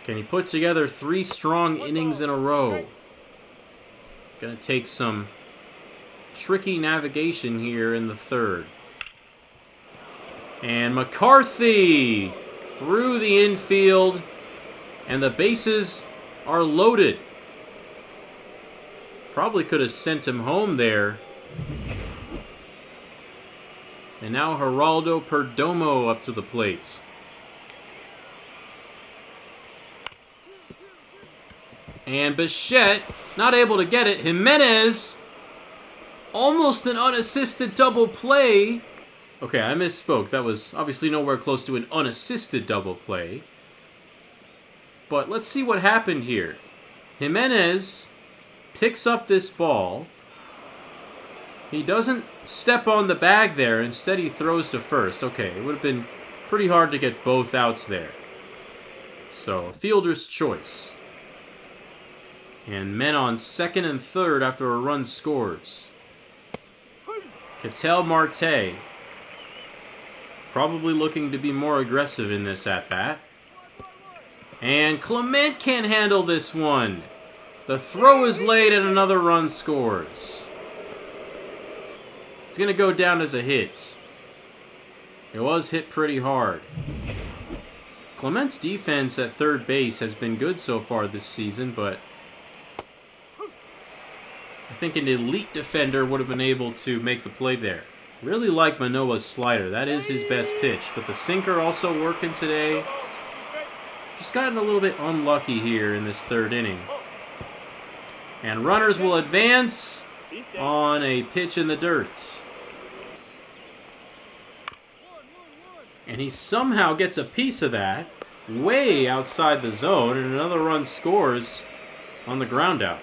Can he put together 3 strong innings in a row? Going to take some tricky navigation here in the third. And McCarthy through the infield. And the bases are loaded. Probably could have sent him home there. And now Geraldo Perdomo up to the plate. And Bichette not able to get it. Jimenez, almost an unassisted double play. Okay, I misspoke. That was obviously nowhere close to an unassisted double play. But let's see what happened here. Jimenez picks up this ball. He doesn't step on the bag there. Instead, he throws to first. Okay, it would have been pretty hard to get both outs there. So, fielder's choice. And men on second and third after a run scores. Ketel Marte probably looking to be more aggressive in this at-bat. And Clement can't handle this one. The throw is late and another run scores. It's going to go down as a hit. It was hit pretty hard. Clement's defense at third base has been good so far this season, but I think an elite defender would have been able to make the play there. Really like Manoah's slider. That is his best pitch. But the sinker also working today. Just gotten a little bit unlucky here in this third inning. And runners will advance on a pitch in the dirt. And he somehow gets a piece of that way outside the zone, and another run scores on the ground out.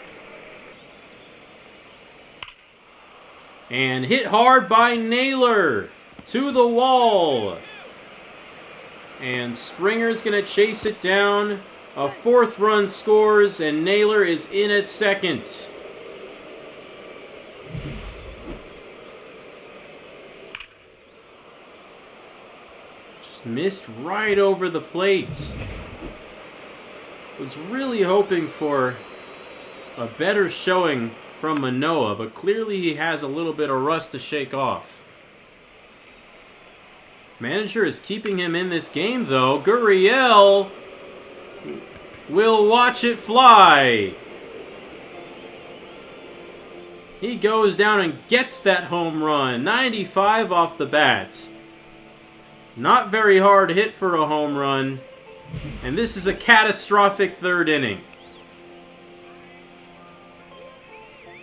And hit hard by Naylor to the wall. And Springer's going to chase it down. A 4th run scores, and Naylor is in at second. just missed right over the plate. Was really hoping for a better showing from Manoah, but clearly he has a little bit of rust to shake off. Manager is keeping him in this game, though. Gurriel will watch it fly. He goes down and gets that home run. 95 off the bat. Not very hard hit for a home run. And this is a catastrophic third inning.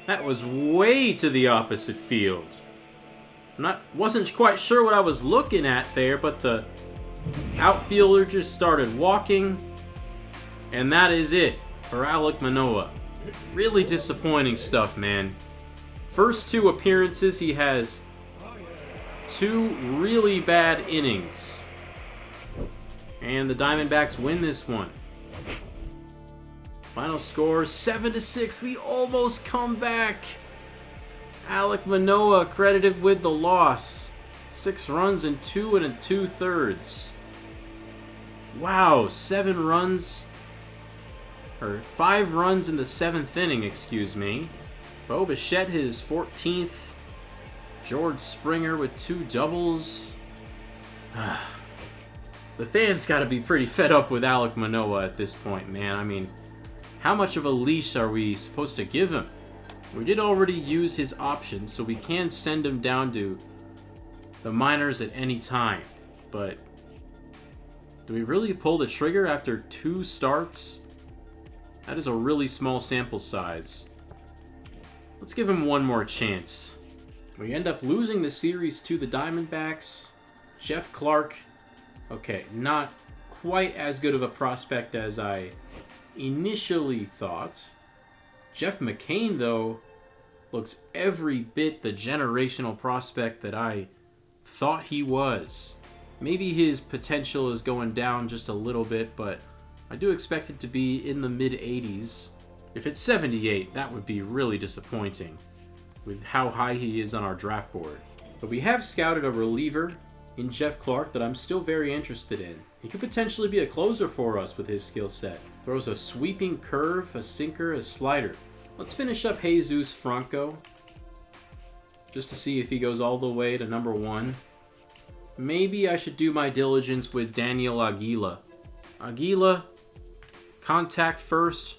That was way to the opposite field. Wasn't quite sure what I was looking at there, but the outfielder just started walking. And that is it for Alek Manoah. Really disappointing stuff, man. First two appearances, he has two really bad innings. And the Diamondbacks win this one. Final score, 7-6. We almost come back. Alek Manoah credited with the loss. 6 runs in 2 2/3. Wow, 7 runs. Or 5 runs in the 7th inning, excuse me. Bo Bichette his 14th. George Springer with 2 doubles. The fans got to be pretty fed up with Alek Manoah at this point, man. I mean, how much of a leash are we supposed to give him? We did already use his options, so we can send him down to the minors at any time. But do we really pull the trigger after 2 starts? That is a really small sample size. Let's give him one more chance. We end up losing the series to the Diamondbacks. Jeff Clark, okay, not quite as good of a prospect as I initially thought. Jeff McCain, though, looks every bit the generational prospect that I thought he was. Maybe his potential is going down just a little bit, but I do expect it to be in the mid-80s. If it's 78, that would be really disappointing with how high he is on our draft board. But we have scouted a reliever in Jeff Clark that I'm still very interested in. He could potentially be a closer for us with his skill set. Throws a sweeping curve, a sinker, a slider. Let's finish up Jesus Franco, just to see if he goes all the way to number 1. Maybe I should do my diligence with Daniel Aguila. Aguila, contact first,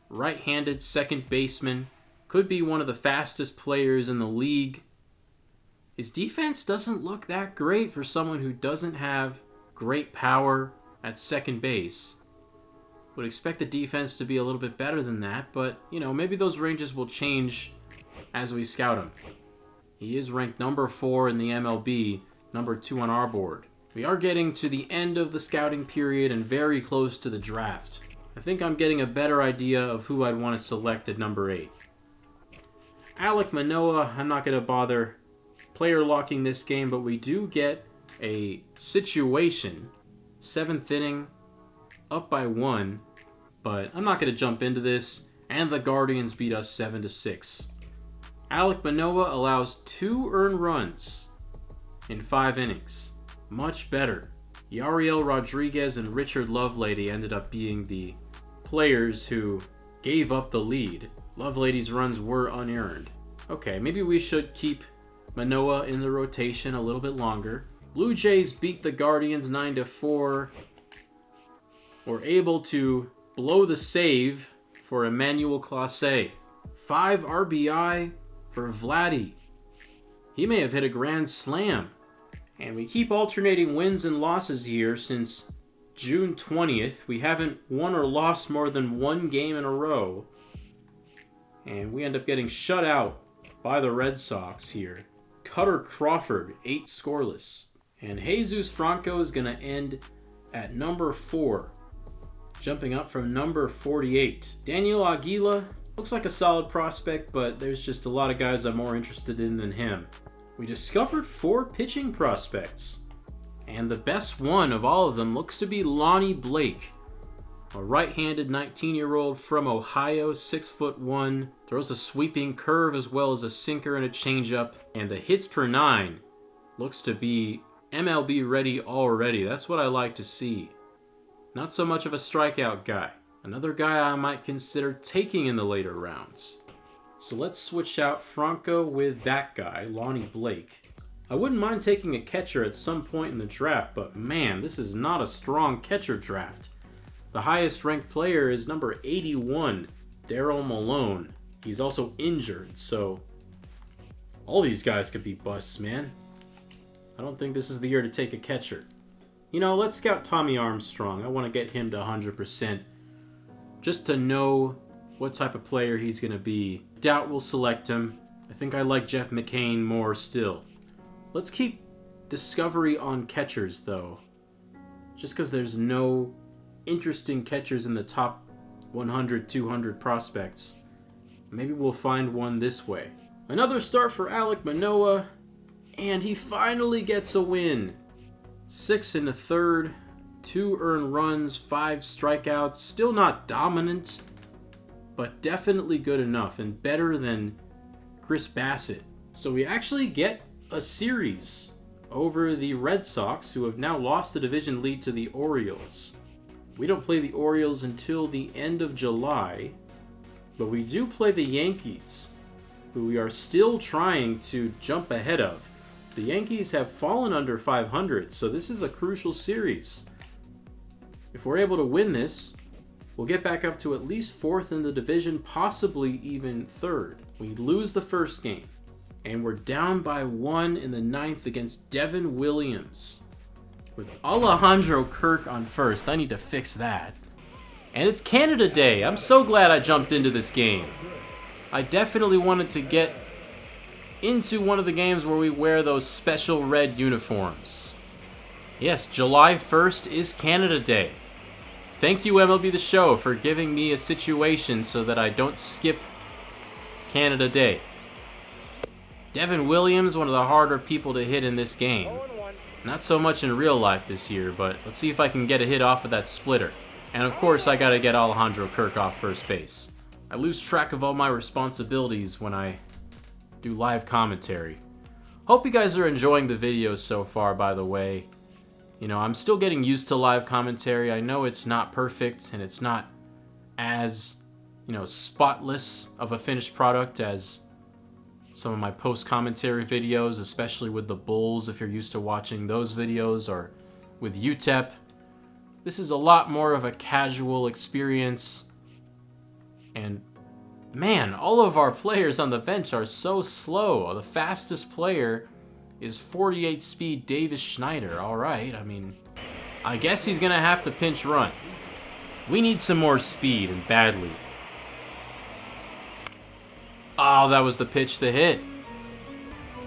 right-handed second baseman, could be one of the fastest players in the league. His defense doesn't look that great for someone who doesn't have great power at second base. Would expect the defense to be a little bit better than that, but, you know, maybe those ranges will change as we scout him. He is ranked number 4 in the MLB, number 2 on our board. We are getting to the end of the scouting period and very close to the draft. I think I'm getting a better idea of who I'd want to select at number 8. Alek Manoah, I'm not going to bother player locking this game, but we do get a situation. 7th inning, up by 1, but I'm not going to jump into this, and the Guardians beat us 7-6. Alek Manoah allows 2 earned runs in 5 innings. Much better. Yariel Rodriguez and Richard Lovelady ended up being the players who gave up the lead. Lovelady's runs were unearned. Okay, maybe we should keep Manoah in the rotation a little bit longer. Blue Jays beat the Guardians 9-4. Were able to blow the save for Emmanuel Clase. 5 RBI for Vladdy. He may have hit a grand slam. And we keep alternating wins and losses here since June 20th. We haven't won or lost more than 1 game in a row. And we end up getting shut out by the Red Sox here. Cutter Crawford, 8 scoreless. And Jesus Franco is going to end at number 4, jumping up from number 48. Daniel Aguila looks like a solid prospect, but there's just a lot of guys I'm more interested in than him. We discovered 4 pitching prospects, and the best one of all of them looks to be Lonnie Blake, a right-handed 19-year-old from Ohio, 6'1", throws a sweeping curve as well as a sinker and a changeup, and the hits per 9 looks to be MLB ready already. That's what I like to see. Not so much of a strikeout guy. Another guy I might consider taking in the later rounds. So let's switch out Franco with that guy, Lonnie Blake. I wouldn't mind taking a catcher at some point in the draft, but man, this is not a strong catcher draft. The highest ranked player is number 81, Darryl Malone. He's also injured, so all these guys could be busts, man. I don't think this is the year to take a catcher. You know, let's scout Tommy Armstrong. I want to get him to 100% just to know what type of player he's going to be. Doubt we'll select him. I think I like Jeff McCain more still. Let's keep discovery on catchers, though. Just because there's no interesting catchers in the top 100, 200 prospects. Maybe we'll find one this way. Another start for Alek Manoah, and he finally gets a win. 6 in the third, 2 earned runs, 5 strikeouts. Still not dominant, but definitely good enough and better than Chris Bassett. So we actually get a series over the Red Sox, who have now lost the division lead to the Orioles. We don't play the Orioles until the end of July, but we do play the Yankees, who we are still trying to jump ahead of. The Yankees have fallen under 500, so this is a crucial series. If we're able to win this, we'll get back up to at least 4th in the division, possibly even 3rd. We lose the first game, and we're down by 1 in the 9th against Devin Williams. With Alejandro Kirk on first, I need to fix that. And it's Canada Day. I'm so glad I jumped into this game. I definitely wanted to get into one of the games where we wear those special red uniforms. Yes, July 1st is Canada Day. Thank you, MLB The Show, for giving me a situation so that I don't skip Canada Day. Devin Williams, one of the harder people to hit in this game. Not so much in real life this year, but let's see if I can get a hit off of that splitter. And of course, I gotta get Alejandro Kirk off first base. I lose track of all my responsibilities when I do live commentary. Hope you guys are enjoying the videos so far, by the way. You know, I'm still getting used to live commentary. I know it's not perfect, and it's not as, spotless of a finished product as some of my post-commentary videos, especially with the Bulls, if you're used to watching those videos, or with UTEP. This is a lot more of a casual experience. And man, all of our players on the bench are so slow. The fastest player is 48 speed Davis Schneider. All right, I guess he's going to have to pinch run. We need some more speed, and badly. Oh, that was the pitch to hit.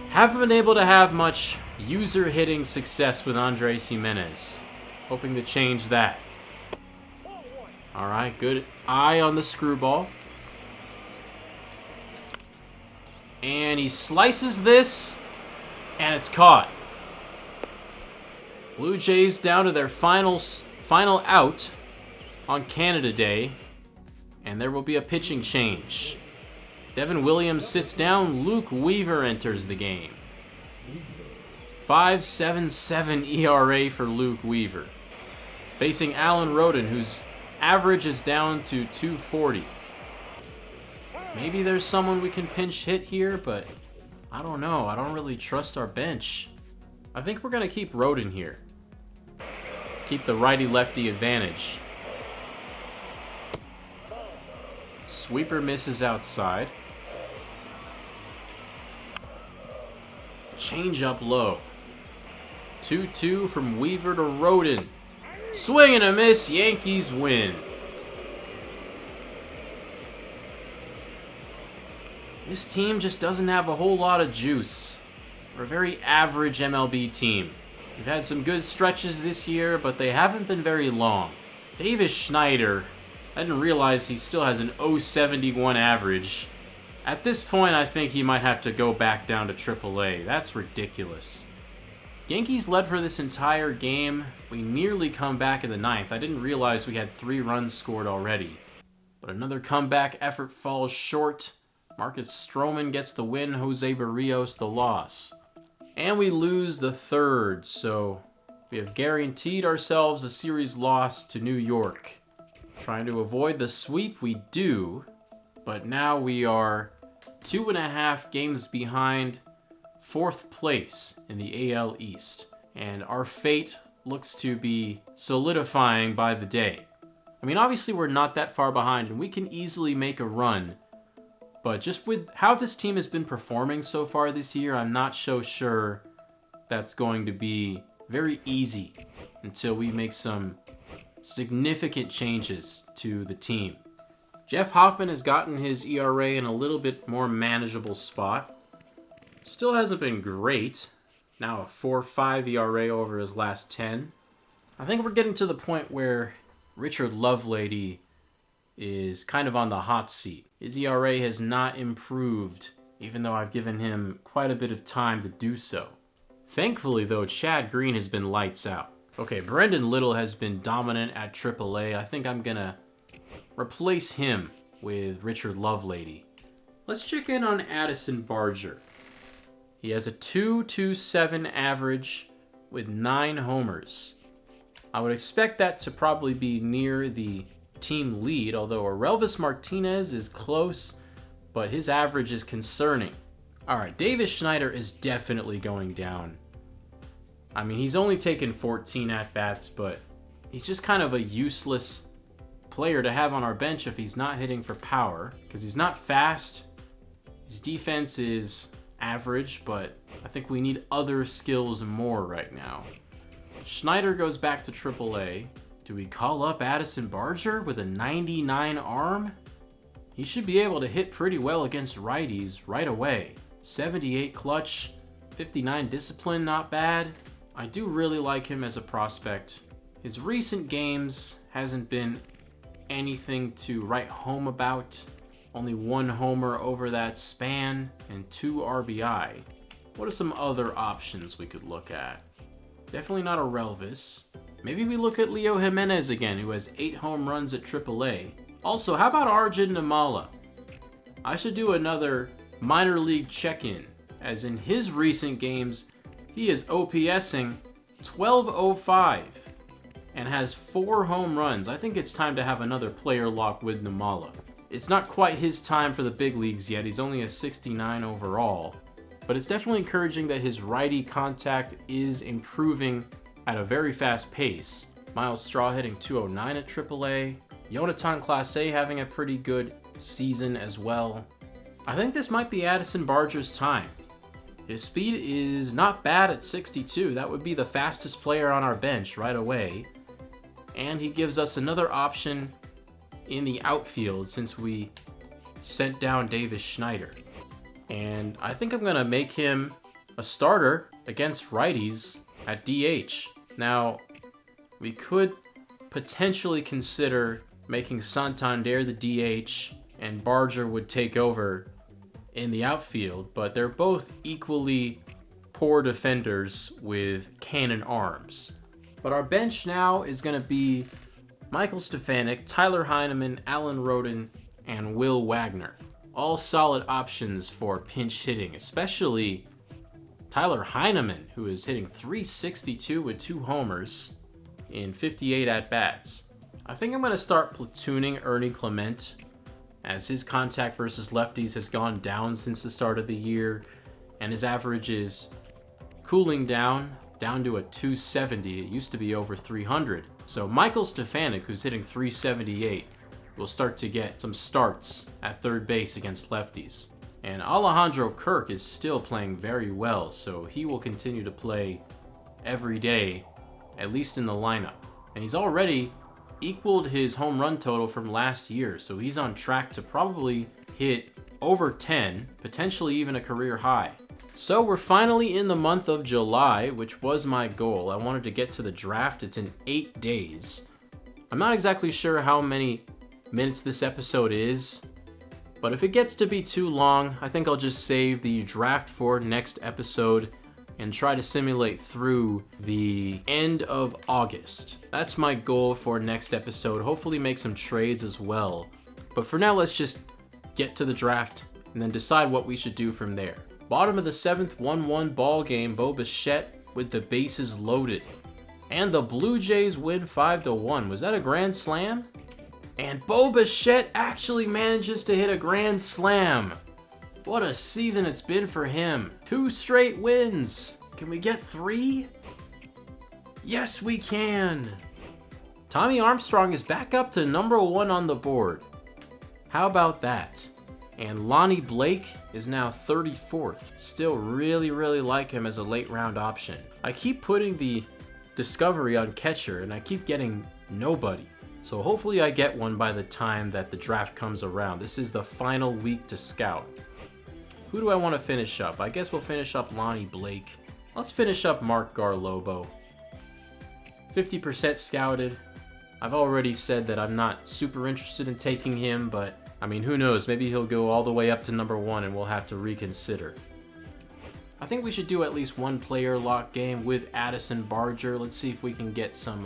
Haven't been able to have much user hitting success with Andres Jimenez. Hoping to change that. All right, good eye on the screwball. And he slices this, and it's caught. Blue Jays down to their final out on Canada Day, and there will be a pitching change. Devin Williams sits down. Luke Weaver enters the game. 5.77 ERA for Luke Weaver. Facing Alan Roden, whose average is down to 240. Maybe there's someone we can pinch hit here, but I don't know. I don't really trust our bench. I think we're going to keep Roden here. Keep the righty-lefty advantage. Sweeper misses outside. Change up low. 2-2 from Weaver to Roden. Swing and a miss. Yankees win. This team just doesn't have a whole lot of juice. We're a very average MLB team. We've had some good stretches this year, but they haven't been very long. Davis Schneider, I didn't realize he still has an .071 average. At this point, I think he might have to go back down to AAA. That's ridiculous. Yankees led for this entire game. We nearly come back in the 9th. I didn't realize we had 3 runs scored already. But another comeback effort falls short. Marcus Stroman gets the win, Jose Barrios the loss. And we lose the third, so we have guaranteed ourselves a series loss to New York. Trying to avoid the sweep, we do, but now we are 2.5 games behind 4th place in the AL East, and our fate looks to be solidifying by the day. I mean, obviously we're not that far behind, and we can easily make a run, but just with how this team has been performing so far this year, I'm not so sure that's going to be very easy until we make some significant changes to the team. Jeff Hoffman has gotten his ERA in a little bit more manageable spot. Still hasn't been great. Now a 4.5 ERA over his last 10. I think we're getting to the point where Richard Lovelady is kind of on the hot seat. His ERA has not improved, even though I've given him quite a bit of time to do so. Thankfully, though, Chad Green has been lights out. Okay, Brendan Little has been dominant at AAA. I think I'm gonna replace him with Richard Lovelady. Let's check in on Addison Barger. He has a 2.27 average with 9 homers. I would expect that to probably be near the team lead, although Orelvis Martinez is close, but his average is concerning. Alright, Davis Schneider is definitely going down. I mean, he's only taken 14 at-bats, but he's just kind of a useless player to have on our bench if he's not hitting for power, because he's not fast. His defense is average, but I think we need other skills more right now. Schneider goes back to AAA. Do we call up Addison Barger with a 99 arm? He should be able to hit pretty well against righties right away. 78 clutch, 59 discipline, not bad. I do really like him as a prospect. His recent games hasn't been anything to write home about. Only 1 homer over that span and 2 RBI. What are some other options we could look at? Definitely not Orelvis. Maybe we look at Leo Jimenez again, who has 8 home runs at AAA. Also, how about Arjun Nimala? I should do another minor league check-in, as in his recent games, he is OPSing 1205 and has 4 home runs. I think it's time to have another player lock with Nimala. It's not quite his time for the big leagues yet. He's only a 69 overall, but it's definitely encouraging that his righty contact is improving at a very fast pace. Miles Straw hitting 209 at AAA. Yonatan Clase having a pretty good season as well. I think this might be Addison Barger's time. His speed is not bad at 62. That would be the fastest player on our bench right away. And he gives us another option in the outfield since we sent down Davis Schneider. And I think I'm going to make him a starter against righties at DH. Now, we could potentially consider making Santander the DH and Barger would take over in the outfield, but they're both equally poor defenders with cannon arms. But our bench now is going to be Michael Stefanik, Tyler Heineman, Alan Roden, and Will Wagner. All solid options for pinch hitting, especially Tyler Heineman, who is hitting 362 with 2 homers in 58 at-bats. I think I'm going to start platooning Ernie Clement, as his contact versus lefties has gone down since the start of the year, and his average is cooling down to a 270. It used to be over 300. So Michael Stefanik, who's hitting 378, will start to get some starts at third base against lefties. And Alejandro Kirk is still playing very well, so he will continue to play every day, at least in the lineup. And he's already equaled his home run total from last year, so he's on track to probably hit over 10, potentially even a career high. So we're finally in the month of July, which was my goal. I wanted to get to the draft. It's in 8 days. I'm not exactly sure how many minutes this episode is, but if it gets to be too long, I think I'll just save the draft for next episode and try to simulate through the end of August. That's my goal for next episode. Hopefully make some trades as well. But for now, let's just get to the draft and then decide what we should do from there. Bottom of the 7th, 1-1 ball game. Bo Bichette with the bases loaded. And the Blue Jays win 5-1. Was that a grand slam? And Bo Bichette actually manages to hit a grand slam. What a season it's been for him. 2 straight wins. Can we get 3? Yes, we can. Tommy Armstrong is back up to number 1 on the board. How about that? And Lonnie Blake is now 34th. Still really like him as a late round option. I keep putting the discovery on catcher and I keep getting nobody. So hopefully I get one by the time that the draft comes around. This is the final week to scout. Who do I want to finish up? I guess we'll finish up Lonnie Blake. Let's finish up Mark Garlobo. 50% scouted. I've already said that I'm not super interested in taking him, but I mean, who knows? Maybe he'll go all the way up to number 1 and we'll have to reconsider. I think we should do at least one player lock game with Addison Barger. Let's see if we can get some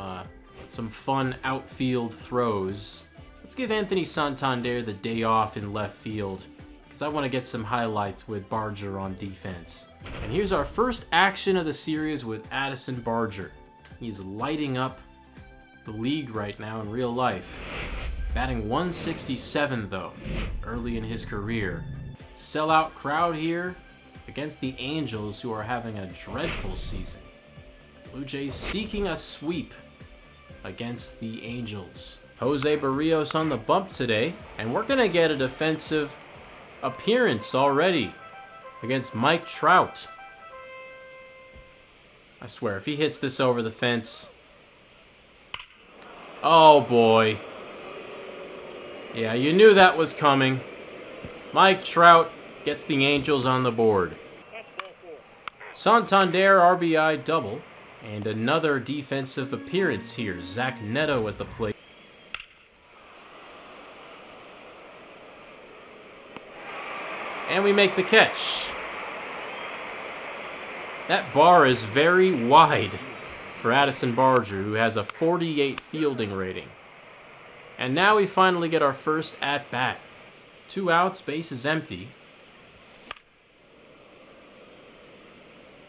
fun outfield throws. Let's give Anthony Santander the day off in left field, because I want to get some highlights with Barger on defense. And here's our first action of the series with Addison Barger. He's lighting up the league right now in real life. Batting 167 though, early in his career. Sellout crowd here against the Angels, who are having a dreadful season. Blue Jays seeking a sweep against the Angels. Jose Barrios on the bump today, and we're gonna get a defensive appearance already against Mike Trout. I swear, if he hits this over the fence... Oh boy. Yeah, you knew that was coming. Mike Trout gets the Angels on the board. Santander RBI double. And another defensive appearance here. Zach Neto at the plate. And we make the catch. That bar is very wide for Addison Barger, who has a 48 fielding rating. And now we finally get our first at-bat. 2 outs, base is empty.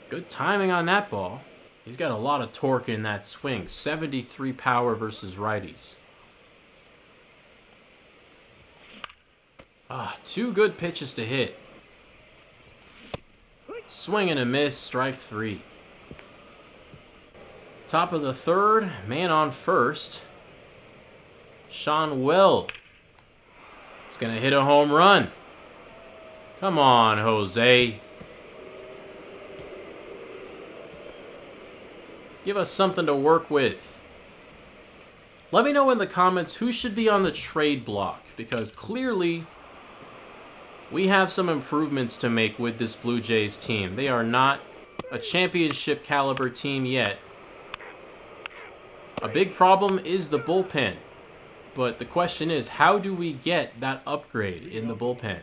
Good timing on that ball. He's got a lot of torque in that swing. 73 power versus righties. 2 good pitches to hit. Swing and a miss, strike 3. Top of the 3rd, man on first. Sean Will is going to hit a home run. Come on, Jose. Give us something to work with. Let me know in the comments who should be on the trade block, because clearly we have some improvements to make with this Blue Jays team. They are not a championship caliber team yet. A big problem is the bullpen. But the question is, how do we get that upgrade in the bullpen?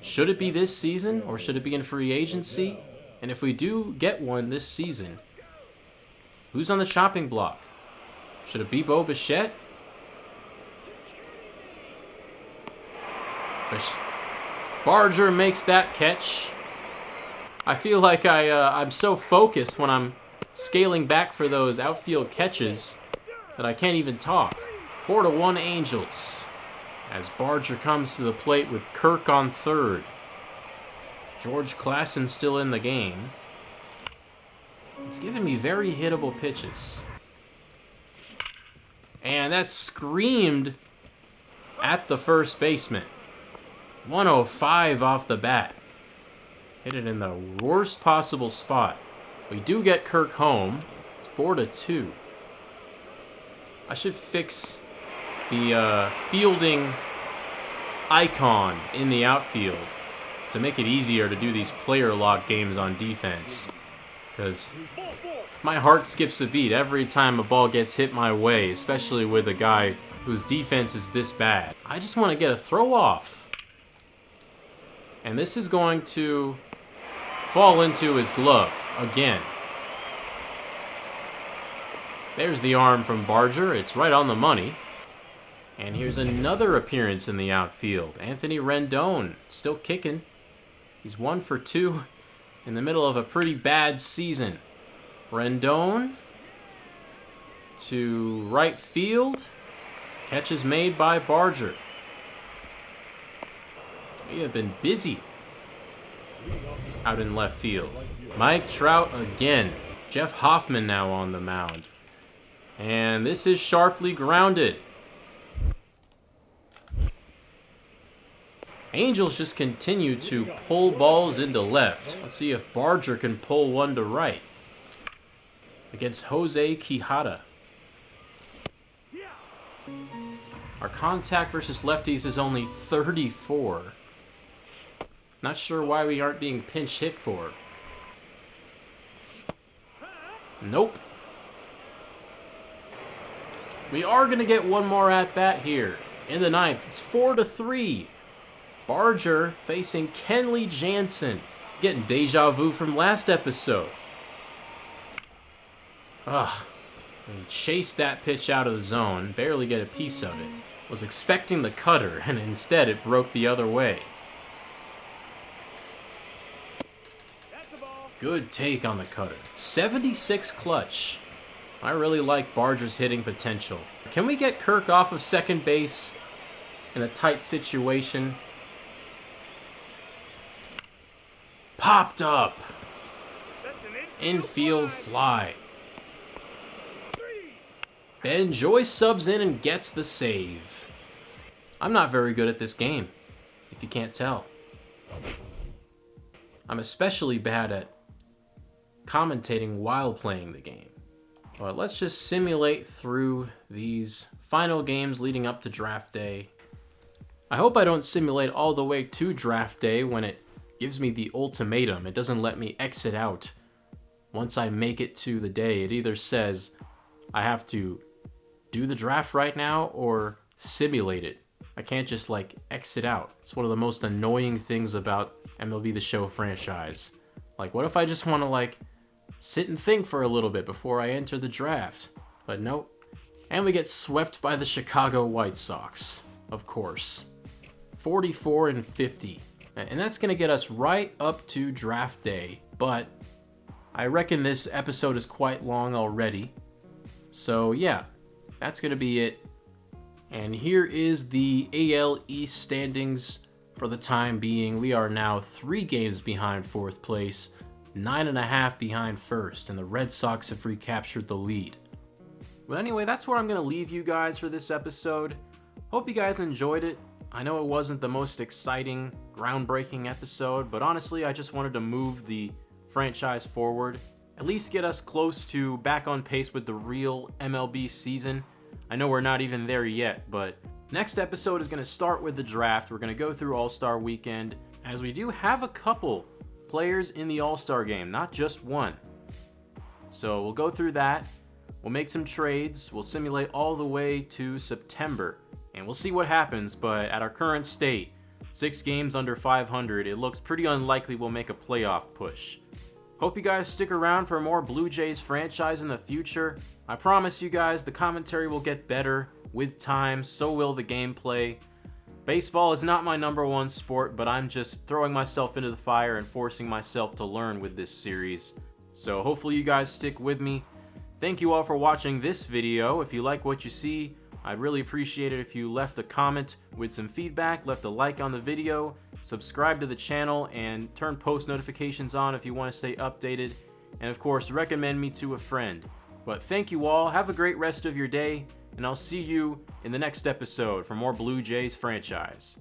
Should it be this season, or should it be in free agency? And if we do get one this season, who's on the chopping block? Should it be Bo Bichette? Barger makes that catch. I feel like I'm so focused when I'm scaling back for those outfield catches that I can't even talk. 4-1 Angels as Barger comes to the plate with Kirk on third. George Klassen still in the game. He's giving me very hittable pitches. And that's screamed at the first baseman. 105 off the bat. Hit it in the worst possible spot. We do get Kirk home. 4-2. I should fix the fielding icon in the outfield to make it easier to do these player lock games on defense. Because my heart skips a beat every time a ball gets hit my way, especially with a guy whose defense is this bad. I just want to get a throw off. And this is going to fall into his glove again. There's the arm from Barger. It's right on the money. And here's another appearance in the outfield. Anthony Rendon still kicking. He's 1 for 2 in the middle of a pretty bad season. Rendon to right field. Catch is made by Barger. We have been busy out in left field. Mike Trout again. Jeff Hoffman now on the mound. And this is sharply grounded. Angels just continue to pull balls into left. Let's see if Barger can pull one to right against Jose Quijada. Our contact versus lefties is only 34. Not sure why we aren't being pinch hit for. Nope. We are going to get one more at bat here in the ninth. It's 4-3. Barger facing Kenley Jansen. Getting deja vu from last episode. He chased that pitch out of the zone. Barely get a piece of it. Was expecting the cutter, and instead it broke the other way. Good take on the cutter. 76 clutch. I really like Barger's hitting potential. Can we get Kirk off of second base in a tight situation? Popped up. Infield fly. Ben Joyce subs in and gets the save. I'm not very good at this game, if you can't tell. I'm especially bad at commentating while playing the game. But let's just simulate through these final games leading up to draft day. I hope I don't simulate all the way to draft day when it gives me the ultimatum. It doesn't let me exit out once I make it to the day. It either says I have to do the draft right now or simulate it. I can't just exit out. It's one of the most annoying things about MLB The Show franchise. What if I just want to sit and think for a little bit before I enter the draft? But nope. And we get swept by the Chicago White Sox, of course. 44-50. And that's going to get us right up to draft day. But I reckon this episode is quite long already. So yeah, that's going to be it. And here is the AL East standings for the time being. We are now 3 games behind 4th place, 9.5 behind 1st, and the Red Sox have recaptured the lead. But anyway, that's where I'm going to leave you guys for this episode. Hope you guys enjoyed it. I know it wasn't the most exciting, groundbreaking episode, but honestly, I just wanted to move the franchise forward. At least get us close to back on pace with the real MLB season. I know we're not even there yet, but next episode is going to start with the draft. We're going to go through All-Star Weekend, as we do have a couple players in the All-Star game, not just one. So we'll go through that. We'll make some trades. We'll simulate all the way to September, and we'll see what happens. But at our current state, 6 games under 500, it looks pretty unlikely we'll make a playoff push. Hope you guys stick around for more Blue Jays franchise in the future. I promise you guys the commentary will get better with time, so will the gameplay. Baseball is not my #1 sport, but I'm just throwing myself into the fire and forcing myself to learn with this series. So hopefully you guys stick with me. Thank you all for watching this video. If you like what you see, I'd really appreciate it if you left a comment with some feedback, left a like on the video, subscribe to the channel, and turn post notifications on if you want to stay updated. And of course, recommend me to a friend. But thank you all, have a great rest of your day, and I'll see you in the next episode for more Blue Jays franchise.